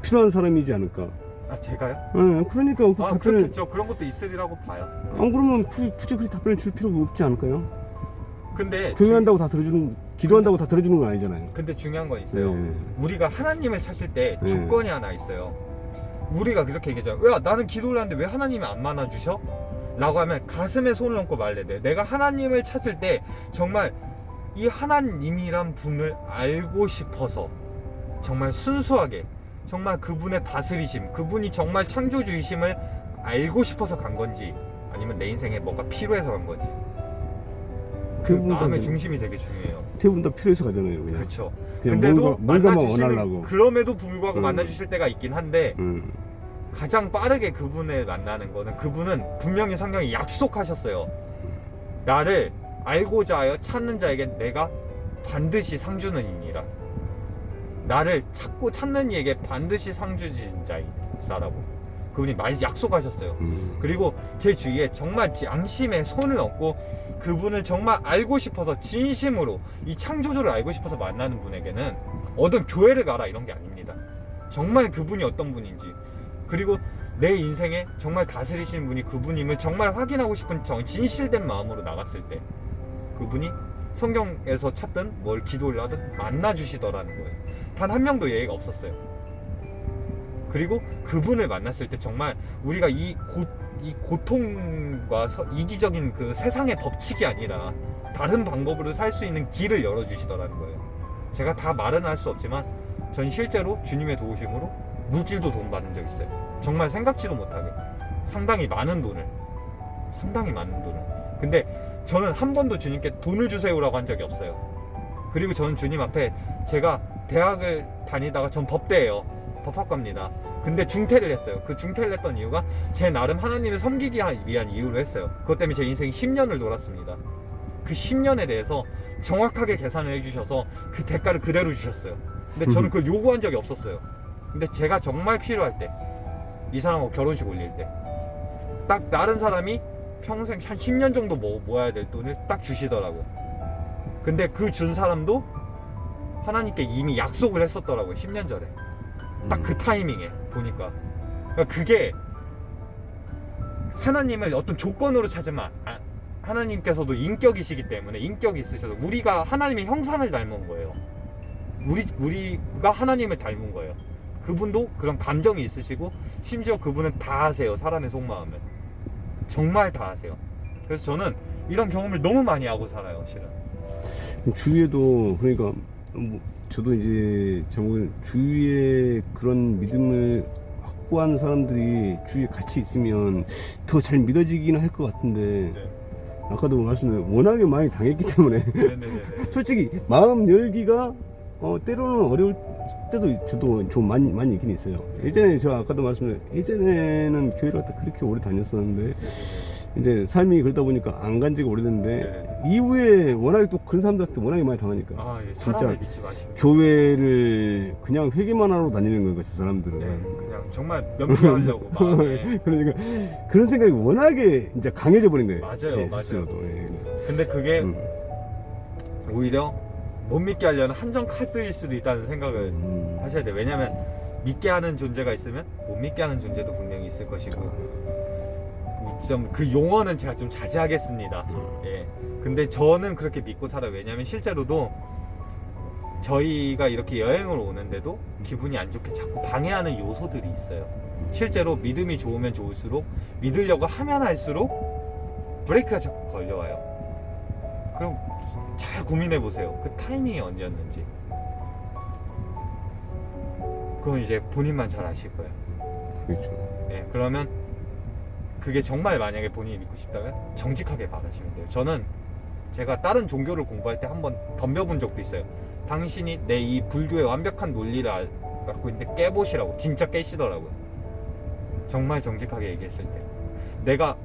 필요한 사람이지 않을까. 아, 제가요? 네, 그러니까 그 아, 답변을 그렇겠죠. 그런 것도 있으리라고 봐요. 안 그러면 굳이 그렇게 답변을 줄 필요가 없지 않을까요? 근데 교회한다고 다 들어주는, 기도한다고 다 들어주는 건 아니잖아요. 근데 중요한 건 있어요. 네. 우리가 하나님을 찾을 때 네. 조건이 하나 있어요. 우리가 그렇게 얘기하죠. 야, 나는 기도를 하는데 왜 하나님이 안 만나주셔? 라고 하면 가슴에 손을 얹고 말해야 돼. 내가 하나님을 찾을 때 정말 이 하나님이란 분을 알고 싶어서, 정말 순수하게, 정말 그분의 다스리심, 그분이 정말 창조주이심을 알고 싶어서 간 건지, 아니면 내 인생에 뭔가 필요해서 간 건지, 그 마음의 중심이 되게 중요해요. 대부분 다 필요해서 가잖아요, 그냥. 그렇죠. 그냥 근데도 뭔가만 만나주시는, 원하려고. 그럼에도 불구하고 만나주실 때가 있긴 한데, 가장 빠르게 그분을 만나는 거는, 그분은 분명히 성경이 약속하셨어요. 나를 알고자 하여 찾는 자에게 내가 반드시 상 주는 이니라. 나를 찾고 찾는 이에게 반드시 상 주신 자라고 그분이 많이 약속하셨어요. 그리고 제 주위에 정말 양심에 손을 얹고 그분을 정말 알고 싶어서, 진심으로 이 창조주를 알고 싶어서 만나는 분에게는 어떤 교회를 가라 이런 게 아닙니다. 정말 그분이 어떤 분인지, 그리고 내 인생에 정말 다스리시는 분이 그분임을 정말 확인하고 싶은 진실된 마음으로 나갔을 때 그분이 성경에서 찾든 뭘 기도를 하든 만나주시더라는 거예요. 단 한 명도 예외가 없었어요. 그리고 그분을 만났을 때 정말 우리가 이 고통과 이기적인 그 세상의 법칙이 아니라 다른 방법으로 살 수 있는 길을 열어주시더라는 거예요. 제가 다 말은 할 수 없지만 전 실제로 주님의 도우심으로 물질도 돈 받은 적 있어요. 정말 생각지도 못하게 상당히 많은 돈을. 근데 저는 한 번도 주님께 돈을 주세요라고 한 적이 없어요. 그리고 저는 주님 앞에, 제가 대학을 다니다가 전 법대예요. 법학과입니다. 근데 중퇴를 했어요. 그 중퇴를 했던 이유가 제 나름 하나님을 섬기기 위한 이유로 했어요. 그것 때문에 제 인생이 10년을 돌았습니다. 그 10년에 대해서 정확하게 계산을 해주셔서 그 대가를 그대로 주셨어요. 근데 저는 그걸 요구한 적이 없었어요. 근데 제가 정말 필요할 때, 이 사람하고 결혼식 올릴 때, 딱 다른 사람이 평생 한 10년 정도 모아야 될 돈을 딱 주시더라고요. 근데 그 준 사람도 하나님께 이미 약속을 했었더라고요. 10년 전에. 딱 그 타이밍에 보니까. 그러니까 그게 하나님을 어떤 조건으로 찾으면 하나님께서도 인격이시기 때문에, 인격이 있으셔서 우리가 하나님의 형상을 닮은 거예요. 우리가 하나님을 닮은 거예요. 그분도 그런 감정이 있으시고, 심지어 그분은 다 아세요. 사람의 속마음을 정말 다 아세요. 그래서 저는 이런 경험을 너무 많이 하고 살아요, 실은. 주위에도, 그러니까 저도 이제 제목은 주위에 그런 믿음을 확고한 사람들이 주위에 같이 있으면 더 잘 믿어지기는 할 것 같은데, 네. 아까도 말씀드린 워낙에 많이 당했기 때문에 네네네. 솔직히 마음 열기가 때로는 어려울 때도 저도 좀 많이 있긴 있어요. 예전에 제가 아까도 말씀드린, 예전에는 교회를 갖다 그렇게 오래 다녔었는데 이제 삶이 그러다 보니까 안 간 지가 오래됐는데, 이후에 워낙에 또 그런 사람들한테 워낙에 많이 당하니까 예, 진짜 사람을 믿지 마시고. 교회를 그냥 회개만 하러 다니는 거예요, 저 사람들은. 네, 그냥 정말 면피하려고 마음에. 그러니까 그런 생각이 워낙에 이제 강해져 버린 거예요. 맞아요, 제 맞아요. 스스로도. 예. 근데 그게 오히려 못 믿게 하려는 한정 카드일 수도 있다는 생각을 하셔야 돼요. 왜냐면 믿게 하는 존재가 있으면 못 믿게 하는 존재도 분명히 있을 것이고, 좀 그 용어는 제가 좀 자제하겠습니다. 예. 근데 저는 그렇게 믿고 살아요. 왜냐면 실제로도 저희가 이렇게 여행을 오는데도 기분이 안 좋게 자꾸 방해하는 요소들이 있어요. 실제로 믿음이 좋으면 좋을수록 믿으려고 하면 할수록 브레이크가 자꾸 걸려와요. 그럼 잘 고민해 보세요. 그 타이밍이 언제였는지. 그건 이제 본인만 잘 아실 거예요. 그렇죠. 네, 그러면 그게 정말 만약에 본인이 믿고 싶다면 정직하게 받아주시면 돼요. 저는 제가 다른 종교를 공부할 때 한번 덤벼본 적도 있어요. 당신이 내 이 불교의 완벽한 논리를 갖고 있는데 깨보시라고. 진짜 깨시더라고요. 정말 정직하게 얘기했을 때. 내가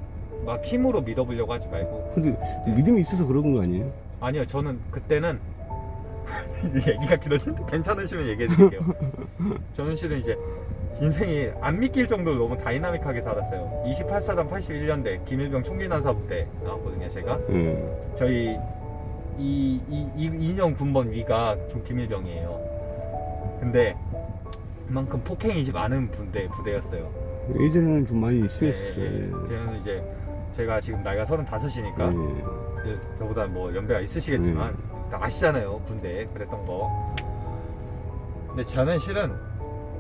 막 힘으로 믿어보려고 하지 말고. 근데 믿음이 있어서 그런 거 아니에요? 아니요, 저는 그때는 얘기가 길어지는데 괜찮으시면 얘기해 드릴게요. 저는 실은 이제 인생이 안 믿길 정도로 너무 다이나믹하게 살았어요. 28사단 81년대 김일병 총기 난사부 때 나왔거든요, 제가. 저희 2년 군번 위가 좀 김일병이에요. 근데 그만큼 폭행이 많은 부대였어요. 예전에는 좀 많이 심했어요. 저는 이제 제가 지금 나이가 35이니까 저보다 뭐 연배가 있으시겠지만 다 아시잖아요, 군대 그랬던 거. 근데 저는 실은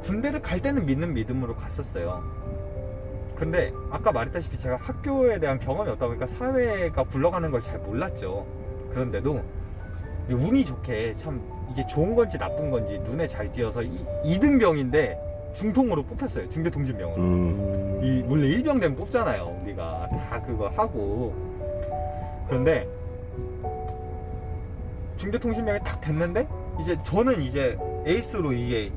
군대를 갈 때는 믿는 믿음으로 갔었어요. 근데 아까 말했다시피 제가 학교에 대한 경험이 없다 보니까 사회가 굴러가는 걸 잘 몰랐죠. 그런데도 운이 좋게 참 이게 좋은 건지 나쁜 건지 눈에 잘 띄어서 2등병인데 중통으로 뽑혔어요. 중대통신병으로. 원래 1병 되면 뽑잖아요, 우리가 다 그거 하고. 그런데 중대통신병이 딱 됐는데 이제 저는 이제 에이스로 이게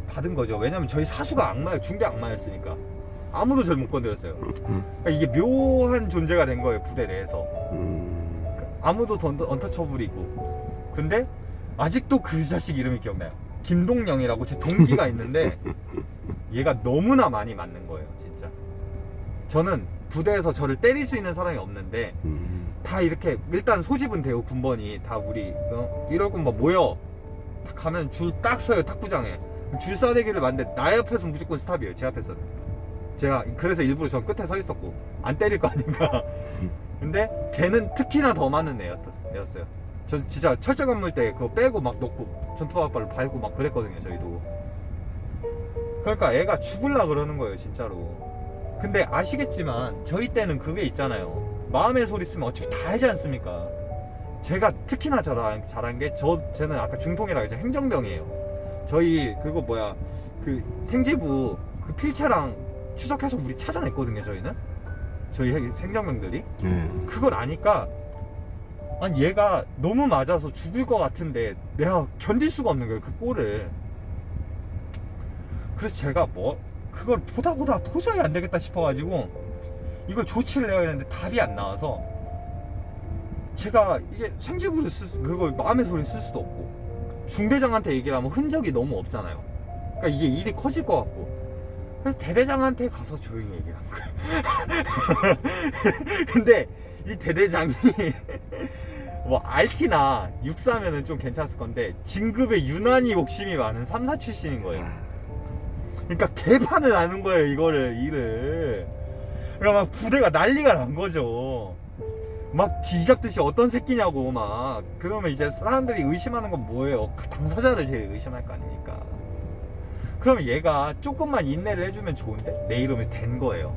받은 거죠. 왜냐면 저희 사수가 악마예요. 중대 악마였으니까 아무도 저를 못 건드렸어요. 그러니까 이게 묘한 존재가 된 거예요, 부대 내에서. 아무도 언터처블이고. 근데 아직도 그 자식 이름이 기억나요. 김동영이라고 제 동기가 있는데 얘가 너무나 많이 맞는 거예요, 진짜. 저는 부대에서 저를 때릴 수 있는 사람이 없는데 다 이렇게 일단 소집은 되고 군번이 다 우리 1월 군번 모여 딱 가면 줄 딱 서요, 탁구장에. 줄 싸대기를 맞는데 나 옆에서 무조건 스탑이에요, 제 앞에서는. 제가 그래서 일부러 전 끝에 서 있었고 안 때릴 거 아닌가. 근데 걔는 특히나 더 많은 애였어요. 전 진짜 철저 간물 때 그거 빼고 막 넣고 전투화발로 밟고 막 그랬거든요, 저희도. 그러니까 애가 죽을라 그러는 거예요, 진짜로. 근데 아시겠지만 저희 때는 그게 있잖아요. 마음의 소리 쓰면 어차피 다 하지 않습니까? 제가 특히나 잘한 게 쟤는 아까 중통이라고 했죠. 행정병이에요. 저희 그거 뭐야, 그 생지부 그 필체랑 추적해서 우리 찾아냈거든요, 저희는. 저희 행정병들이. 그걸 아니까 아니 얘가 너무 맞아서 죽을 것 같은데 내가 견딜 수가 없는 거예요, 그 꼴을. 그래서 제가 뭐 그걸 보다 도저히 안 되겠다 싶어가지고 이걸 조치를 해야 되는데 답이 안 나와서 제가 이게 생지부를 그걸 마음의 소리를 쓸 수도 없고 중대장한테 얘기를 하면 흔적이 너무 없잖아요. 그러니까 이게 일이 커질 것 같고. 그래서 대대장한테 가서 조용히 얘기를 한 거예요. 근데 이 대대장이 뭐 RT나 육사면은 좀 괜찮을 건데 진급에 유난히 욕심이 많은 3사 출신인 거예요. 그러니까 개판을 나는 거예요, 일을. 그러니까 막 부대가 난리가 난 거죠. 막 뒤잡듯이 어떤 새끼냐고 막. 그러면 이제 사람들이 의심하는 건 뭐예요? 당사자를 제일 의심할 거 아닙니까? 그러면 얘가 조금만 인내를 해주면 좋은데 내 이름이 된 거예요.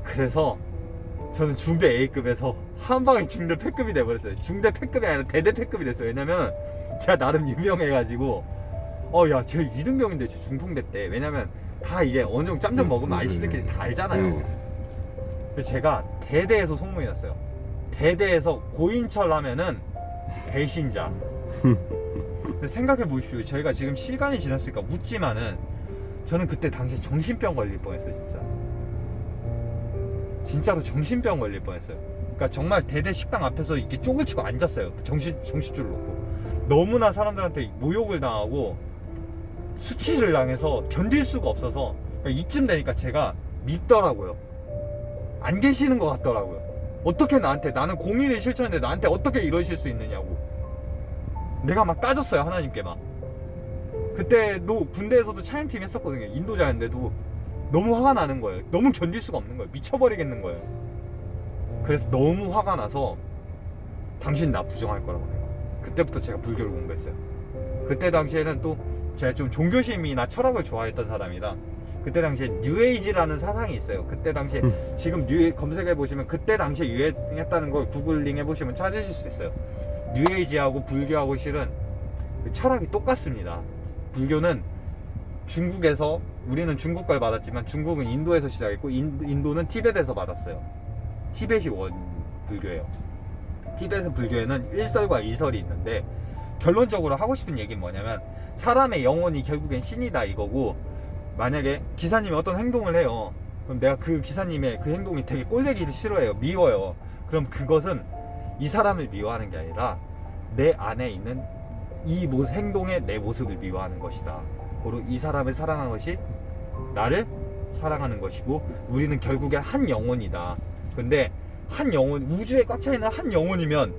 그래서 저는 중대 A급에서 한 방에 중대 패급이 돼버렸어요. 중대 패급이 아니라 대대 패급이 됐어요. 왜냐면 제가 나름 유명해가지고 야 쟤 2등병인데 쟤 중통대 때. 왜냐면 다 이제 어느 정도 짬좀 먹으면 아저씨들끼리 다 알잖아요. 그래서 제가 대대에서 소문이 났어요. 대대에서 고인철 하면은 배신자. 근데 생각해 보십시오. 저희가 지금 시간이 지났으니까 묻지만은 저는 그때 당시에 정신병 걸릴 뻔했어요, 진짜. 진짜로 정신병 걸릴 뻔했어요. 그러니까 정말 대대 식당 앞에서 이렇게 쪽을 치고 앉았어요. 정신줄을 놓고. 너무나 사람들한테 모욕을 당하고 수치를 당해서 견딜 수가 없어서 이쯤 되니까 제가 밉더라고요. 안 계시는 것 같더라고요. 어떻게 나는 공의를 실천했는데 나한테 어떻게 이러실 수 있느냐고. 내가 막 따졌어요, 하나님께 막. 그때도 군대에서도 차임팀 했었거든요. 인도자였는데도 너무 화가 나는 거예요. 너무 견딜 수가 없는 거예요. 미쳐버리겠는 거예요. 그래서 너무 화가 나서 당신 나 부정할 거라고 해요. 그때부터 제가 불교를 공부했어요. 그때 당시에는 또 제가 좀 종교심이나 철학을 좋아했던 사람이라 그때 당시에 뉴에이지라는 사상이 있어요. 그때 당시에 지금 검색해 보시면 그때 당시에 유행했다는 걸 구글링 해보시면 찾으실 수 있어요. 뉴에이지하고 불교하고 실은 철학이 똑같습니다. 불교는 중국에서, 우리는 중국 걸 받았지만 중국은 인도에서 시작했고 인도는 티벳에서 받았어요. 티벳이 원 불교예요. 티벳의 불교에는 1설과 2설이 있는데 결론적으로 하고 싶은 얘기는 뭐냐면 사람의 영혼이 결국엔 신이다 이거고, 만약에 기사님이 어떤 행동을 해요. 그럼 내가 그 기사님의 그 행동이 되게 꼴보기 싫어해요. 미워요. 그럼 그것은 이 사람을 미워하는 게 아니라 내 안에 있는 이 행동의 내 모습을 미워하는 것이다. 고로 이 사람을 사랑하는 것이 나를 사랑하는 것이고, 우리는 결국에 한 영혼이다. 근데 한 영혼, 우주에 꽉 차있는 한 영혼이면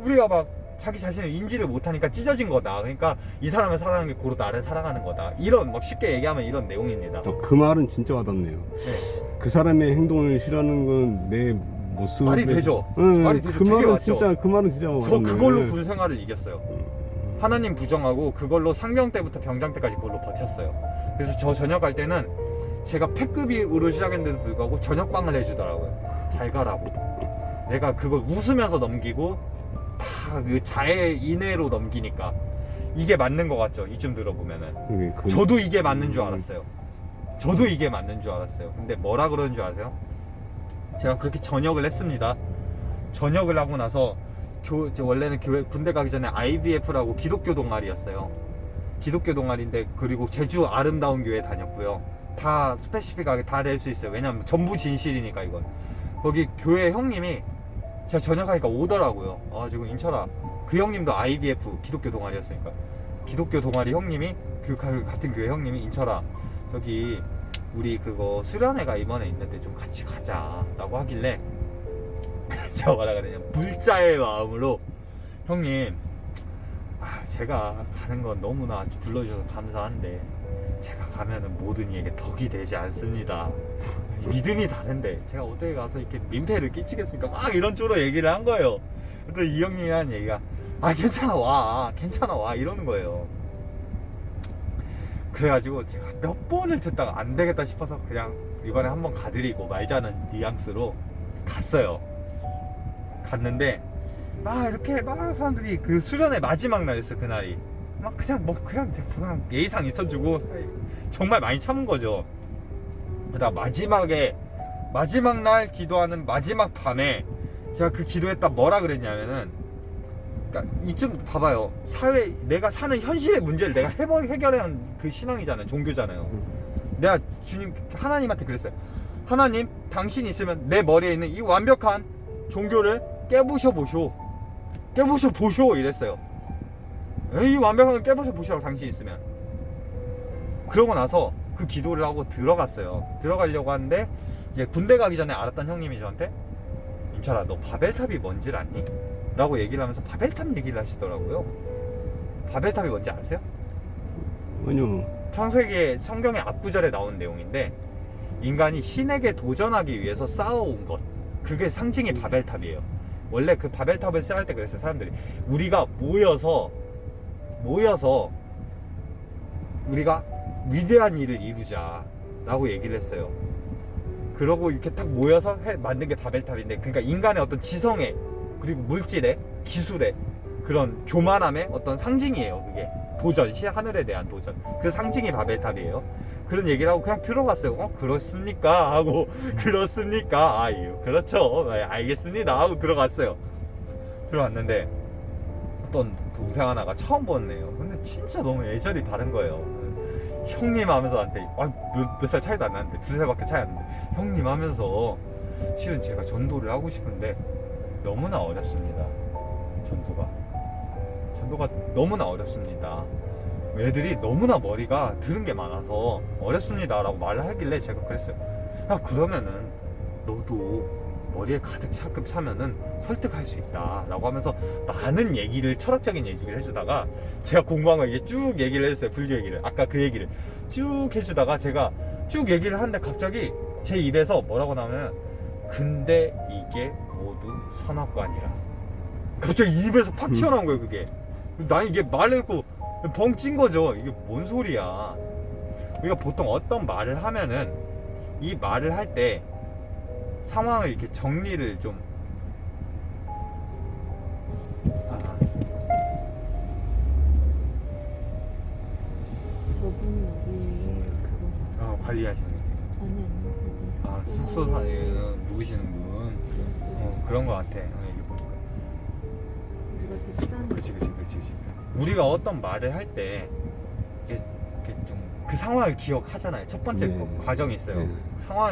우리가 막 자기 자신을 인지를 못하니까 찢어진 거다. 그러니까 이 사람을 사랑하는 게 고로 나를 사랑하는 거다. 이런 막 쉽게 얘기하면 이런 내용입니다. 그 말은 진짜 와닿네요. 네. 그 사람의 행동을 싫어하는 건 내 모습. 말이 되죠. 응, 말이 되죠. 그 되게 말은 맞죠. 진짜 그 말은 진짜 저 와닿네. 그걸로 군 생활을 이겼어요. 하나님 부정하고 그걸로 상병 때부터 병장 때까지 그걸로 버텼어요. 그래서 저 전역할 때는 제가 패급으로 시작했는데도 불구하고 저녁방을 해주더라고요. 잘 가라고. 내가 그걸 웃으면서 넘기고 다 그 자해 인해로 넘기니까 이게 맞는 것 같죠. 이쯤 들어보면은 저도 이게 맞는 줄 알았어요. 저도 이게 맞는 줄 알았어요. 근데 뭐라 그러는 줄 아세요? 제가 그렇게 전역을 했습니다. 전역을 하고 나서 원래는 군대 가기 전에 IBF라고 기독교 동아리였어요. 기독교 동아리인데, 그리고 제주 아름다운 교회 다녔고요. 다 스페시픽하게 다 될 수 있어요. 왜냐면 전부 진실이니까 이건. 거기 교회 형님이 제가 전역하니까 오더라고요. 지금 인철아, 그 형님도 IBF 기독교 동아리였으니까 기독교 동아리 형님이 그 같은 교회 형님이 인철아, 저기 우리 그거 수련회가 이번에 있는데 좀 같이 가자 라고 하길래 제가 뭐라 그러냐면 불자의 마음으로 형님, 제가 가는 건 너무나 불러주셔서 감사한데 제가 가면은 모든 이에게 덕이 되지 않습니다. 믿음이 다른데 제가 어떻게 가서 이렇게 민폐를 끼치겠습니까? 막 이런 쪽으로 얘기를 한 거예요. 또 이 형님이 한 얘기가 괜찮아 와, 괜찮아 와 이러는 거예요. 그래가지고 제가 몇 번을 듣다가 안 되겠다 싶어서 그냥 이번에 한번 가드리고 말자는 뉘앙스로 갔어요. 갔는데 이렇게 막 사람들이 그 수련의 마지막 날이었어요. 그날이 막 그냥 예의상 있어주고 정말 많이 참은 거죠. 그러다 마지막 날 기도하는 마지막 밤에 제가 그 기도했다 뭐라 그랬냐면은, 그러니까 이쯤 봐봐요. 내가 사는 현실의 문제를 내가 해결해야 하는 그 신앙이잖아요. 종교잖아요. 내가 주님 하나님한테 그랬어요. 하나님, 당신 있으면 내 머리에 있는 이 완벽한 종교를 깨부셔 보쇼 이랬어요. 이 완벽한 걸 깨부셔 보시라고 당신 있으면. 그러고 나서 그 기도를 하고 들어갔어요. 들어가려고 하는데 이제 군대 가기 전에 알았던 형님이 저한테 인철아, 너 바벨탑이 뭔지 아니? 라고 얘기를 하면서 바벨탑 얘기를 하시더라고요. 바벨탑이 뭔지 아세요? 아니요. 창세기의 성경의 앞구절에 나온 내용인데, 인간이 신에게 도전하기 위해서 쌓아온 것, 그게 상징이 바벨탑이에요. 원래 그 바벨탑을 쌓을 때 그랬어요. 사람들이 우리가 모여서 우리가 위대한 일을 이루자 라고 얘기를 했어요. 그러고 이렇게 딱 모여서 만든 게 바벨탑인데, 그러니까 인간의 어떤 지성의, 그리고 물질의, 기술의 그런 교만함의 어떤 상징이에요. 그게 도전, 하늘에 대한 도전, 그 상징이 바벨탑이에요. 그런 얘기를 하고 그냥 들어갔어요. 그렇습니까? 하고 그렇습니까? 그렇죠. 알겠습니다. 하고 들어갔어요. 들어갔는데 어떤 동생 하나가 처음 보네요. 근데 진짜 너무 예절이 다른 거예요. 형님 하면서 한테 몇 살 차이도 안 나는데, 2살밖에 차이 안 나는데 형님 하면서, 실은 제가 전도를 하고 싶은데 너무나 어렵습니다. 전도가 너무나 어렵습니다. 애들이 너무나 머리가 들은 게 많아서 어렵습니다 라고 말을 하길래 제가 그랬어요. 그러면은 너도 머리에 가득 차면은 설득할 수 있다 라고 하면서 많은 얘기를, 철학적인 얘기를 해주다가, 제가 공부한 거 이제 쭉 얘기를 해줬어요. 불교 얘기를, 아까 그 얘기를 쭉 해주다가 제가 쭉 얘기를 하는데 갑자기 제 입에서 뭐라고 나오면, 근데 이게 모두 선악관이라. 갑자기 입에서 팍 튀어나온 거예요 그게. 난 이게 말했고 벙찐 거죠. 이게 뭔 소리야. 우리가 보통 어떤 말을 하면은 이 말을 할 때 상황을 이렇게 정리를 좀 저분이 우리 그거 관리하시는 아니 숙소사에 누구시는 분 그런 거 같아. 이게 보니까 우리가 비싼 그치. 우리가 어떤 말을 할 때 이게 좀 그 상황을 기억하잖아요. 첫 번째 네. 과정이 있어요. 네.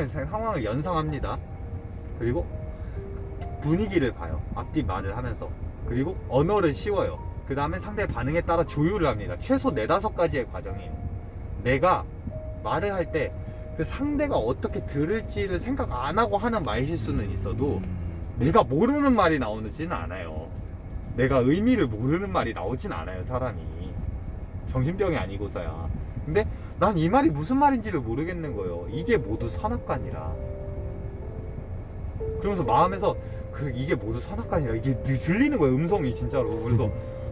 상황을 연상합니다. 그리고 분위기를 봐요. 앞뒤 말을 하면서. 그리고 언어를 씌워요. 그 다음에 상대의 반응에 따라 조율을 합니다. 최소 4-5가지의 과정이에요. 내가 말을 할 때 그 상대가 어떻게 들을지를 생각 안 하고 하는 말실수는 있어도 내가 모르는 말이 나오지는 않아요. 내가 의미를 모르는 말이 나오진 않아요, 사람이. 정신병이 아니고서야. 근데 난 이 말이 무슨 말인지를 모르겠는 거예요. 이게 모두 선악관이라. 그러면서 마음에서 이게 모두 선악관이라. 이게 들리는 거예요, 음성이 진짜로. 그래서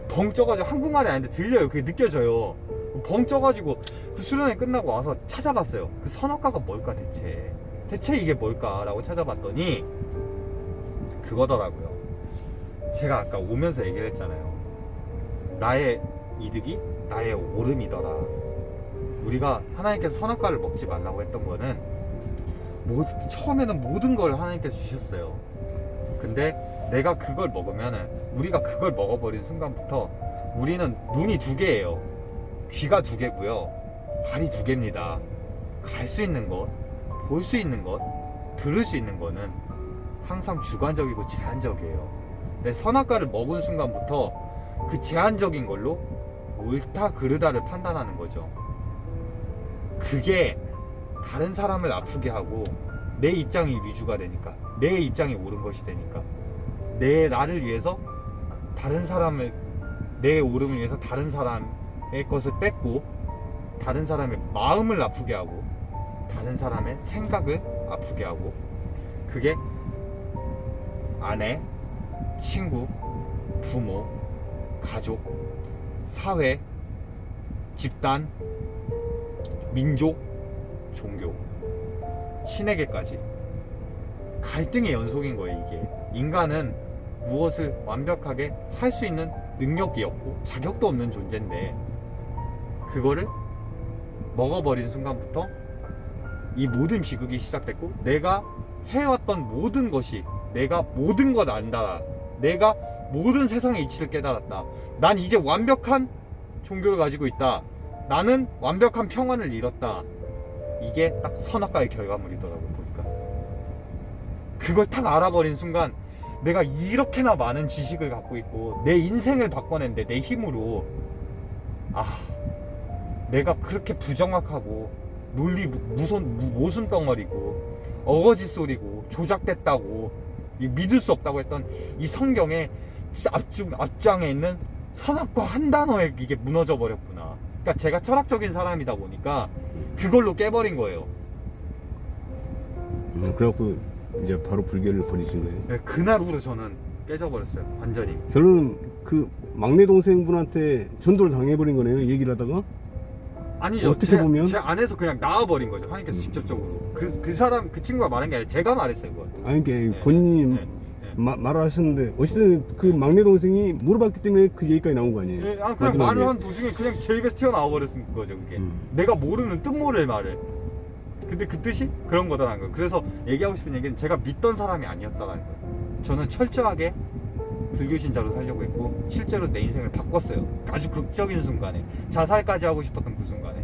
벙 쪄가지고 한국말이 아닌데 들려요. 그게 느껴져요. 벙 쪄가지고 그 수련회 끝나고 와서 찾아봤어요. 그 선악과가 뭘까 대체 이게 뭘까라고 찾아봤더니 그거더라고요. 제가 아까 오면서 얘기를 했잖아요. 나의 이득이 나의 오름이더라. 우리가 하나님께서 선악과를 먹지 말라고 했던 거는 처음에는 모든 걸 하나님께서 주셨어요. 근데 내가 그걸 먹으면은 우리가 그걸 먹어버린 순간부터 우리는 눈이 2개예요. 귀가 2개고요. 발이 2개입니다. 갈 수 있는 것, 볼 수 있는 것, 들을 수 있는 거는 항상 주관적이고 제한적이에요. 내 선악과를 먹은 순간부터 그 제한적인 걸로 옳다 그르다를 판단하는 거죠. 그게 다른 사람을 아프게 하고 내 입장이 위주가 되니까, 내 입장이 옳은 것이 되니까, 나를 위해서 다른 사람을, 내 오름을 위해서 다른 사람의 것을 뺏고 다른 사람의 마음을 아프게 하고 다른 사람의 생각을 아프게 하고, 그게 아내, 친구, 부모, 가족, 사회, 집단, 민족, 종교, 신에게까지 갈등의 연속인 거예요. 이게 인간은 무엇을 완벽하게 할 수 있는 능력이 없고 자격도 없는 존재인데, 그거를 먹어버린 순간부터 이 모든 비극이 시작됐고, 내가 해왔던 모든 것이, 내가 모든 것 안다, 내가 모든 세상의 이치를 깨달았다, 난 이제 완벽한 종교를 가지고 있다, 나는 완벽한 평안을 이뤘다, 이게 딱 선악과의 결과물이더라고요. 보니까 그걸 딱 알아버린 순간 내가 이렇게나 많은 지식을 갖고 있고 내 인생을 바꿔낸데 내 힘으로, 내가 그렇게 부정확하고 논리 모순 덩어리고 어거지 소리고 조작됐다고 믿을 수 없다고 했던 이 성경의 앞장에 있는 선악과 한 단어에 이게 무너져 버렸구나. 그러니까 제가 철학적인 사람이다 보니까 그걸로 깨버린 거예요. 그래갖고 이제 바로 불교를 버리신 거예요. 네, 그날 후로 저는 깨져버렸어요, 완전히. 결론은 그 막내 동생분한테 전도를 당해버린 거네요, 얘기를 하다가. 아니죠. 어떻게 보면? 제 안에서 그냥 나와버린 거죠, 하나님께서 직접적으로. 그 친구가 말한 게 아니라 제가 말했어요, 그걸. 아니, 그러니까 네. 본인이 네. 말을 하셨는데 어쨌든 그 막내 동생이 물어봤기 때문에 그 얘기까지 나온 거 아니에요? 그냥 마지막에. 말을 한 도중에 그냥 제 입에서 튀어나와 버렸은 거죠, 그게. 내가 모르는 뜻모를 말을. 근데 그 뜻이 그런 거다라는 거예요. 그래서 얘기하고 싶은 얘기는 제가 믿던 사람이 아니었다라는 거예요. 저는 철저하게 불교 신자로 살려고 했고 실제로 내 인생을 바꿨어요. 아주 극적인 순간에, 자살까지 하고 싶었던 그 순간에,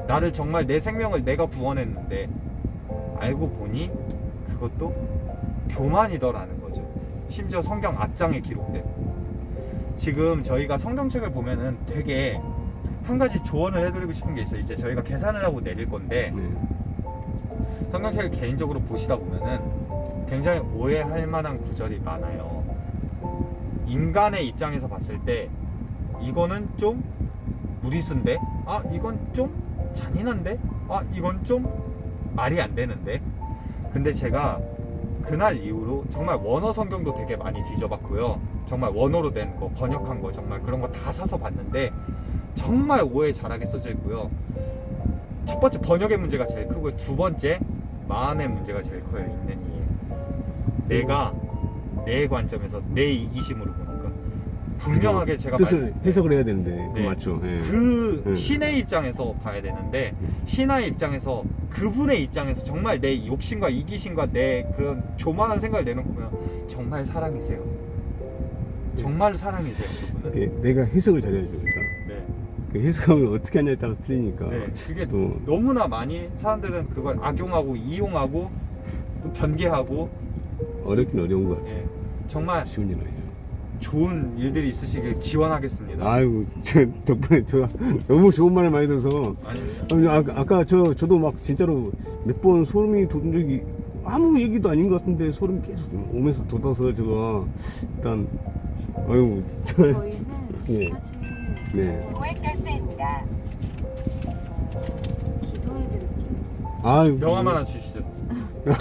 나를 정말 내 생명을 내가 구원했는데 알고 보니 그것도 교만이더라는 거죠. 심지어 성경 앞장에 기록된. 지금 저희가 성경책을 보면은 되게 한 가지 조언을 해드리고 싶은 게 있어요. 이제 저희가 계산을 하고 내릴 건데, 네. 성경책을 개인적으로 보시다 보면은 굉장히 오해할 만한 구절이 많아요. 인간의 입장에서 봤을 때 이거는 좀 무리수인데, 이건 좀 잔인한데, 이건 좀 말이 안 되는데. 근데 제가 그날 이후로 정말 원어 성경도 되게 많이 뒤져봤고요. 정말 원어로 된 거, 번역한 거, 정말 그런 거 다 사서 봤는데 정말 오해 잘하게 써져 있고요. 첫 번째 번역의 문제가 제일 크고요. 두 번째 마음의 문제가 제일 커요. 있는 이 내가 내 관점에서 내 이기심으로 보는 거. 분명하게 제가 뜻을 해석을 해야 되는데 그거 네. 맞죠? 예. 그 신의 입장에서 봐야 되는데 신의 입장에서 그분의 입장에서 정말 내 욕심과 이기심과 내 그런 교만한 생각을 내놓고 보면 정말 사랑이세요. 정말 사랑이세요. 그분은. 예, 내가 해석을 잘해야죠 일단. 네. 그 해석을 어떻게 하냐에 따라 틀리니까. 네. 그게 또 너무나 많이 사람들은 그걸 악용하고 이용하고 또 변개하고 어렵긴 어려운 것 같아요. 예. 정말 쉬운 일 아니죠. 좋은 일들이 있으시길 기원하겠습니다. 아이고 저 덕분에 제가 너무 좋은 말을 많이 들어서 아니, 아니, 아까 저도 막 진짜로 몇 번 소름이 돋은 적이 아무 얘기도 아닌 것 같은데 소름이 계속 오면서 돋아서 제가 일단 아이고 저희는 예. 사실 네. 기도해드릴게요. 아유 명함 하나 주시죠.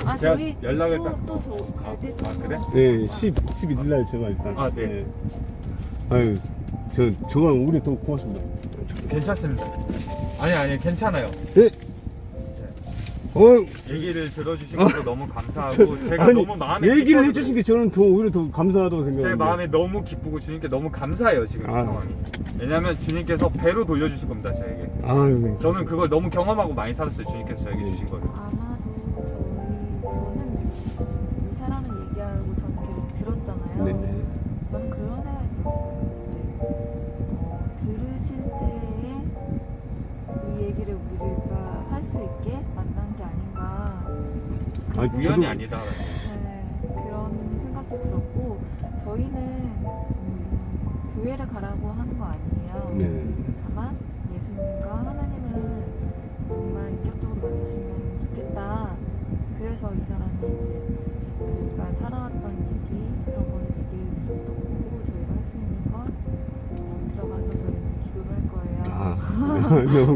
아 제가 저희 연락을 또갈 때도 아, 그래? 네 11일 날 제가 일단 아, 네. 아유 저가 우리 또 고맙습니다. 괜찮습니다. 아니 괜찮아요. 네. 얘기를 들어주신 것도 너무 감사하고 제가 아니, 너무 마음에 얘기를 기뻐서 해주신 게 저는 더 오히려 더 감사하다고 생각해요. 제 마음에 너무 기쁘고 주님께 너무 감사해요 지금 이 아. 상황이. 왜냐면 주님께서 배로 돌려주실 겁니다 저에게. 아유 저는 그걸 너무 경험하고 많이 살았어요. 주님께서 저에게 주신 거를. 아마도 저는 이 사람을 얘기하고 저는 계속 들었잖아요. 네네. 저는 그런 생각이 들었어요. 이제 들으실 때에 이 얘기를 우리가 할 수 있게 만난 게 아닌가. 아, 우연이 아니다. 네, 그런 생각도 들었고 저희는 교회를 가라고 하는 거 아니에요. 네. 다만 예수님과 하나님을 정말 인격적으로 만났으면 좋겠다. 그래서 이 사람이 이제 우리가 살아왔던 얘기 그런 거를 얘기를 듣고 저희가 할 수 있는 건 들어가서 저희는 기도를 할 거예요. 아, 너무 감사합니다.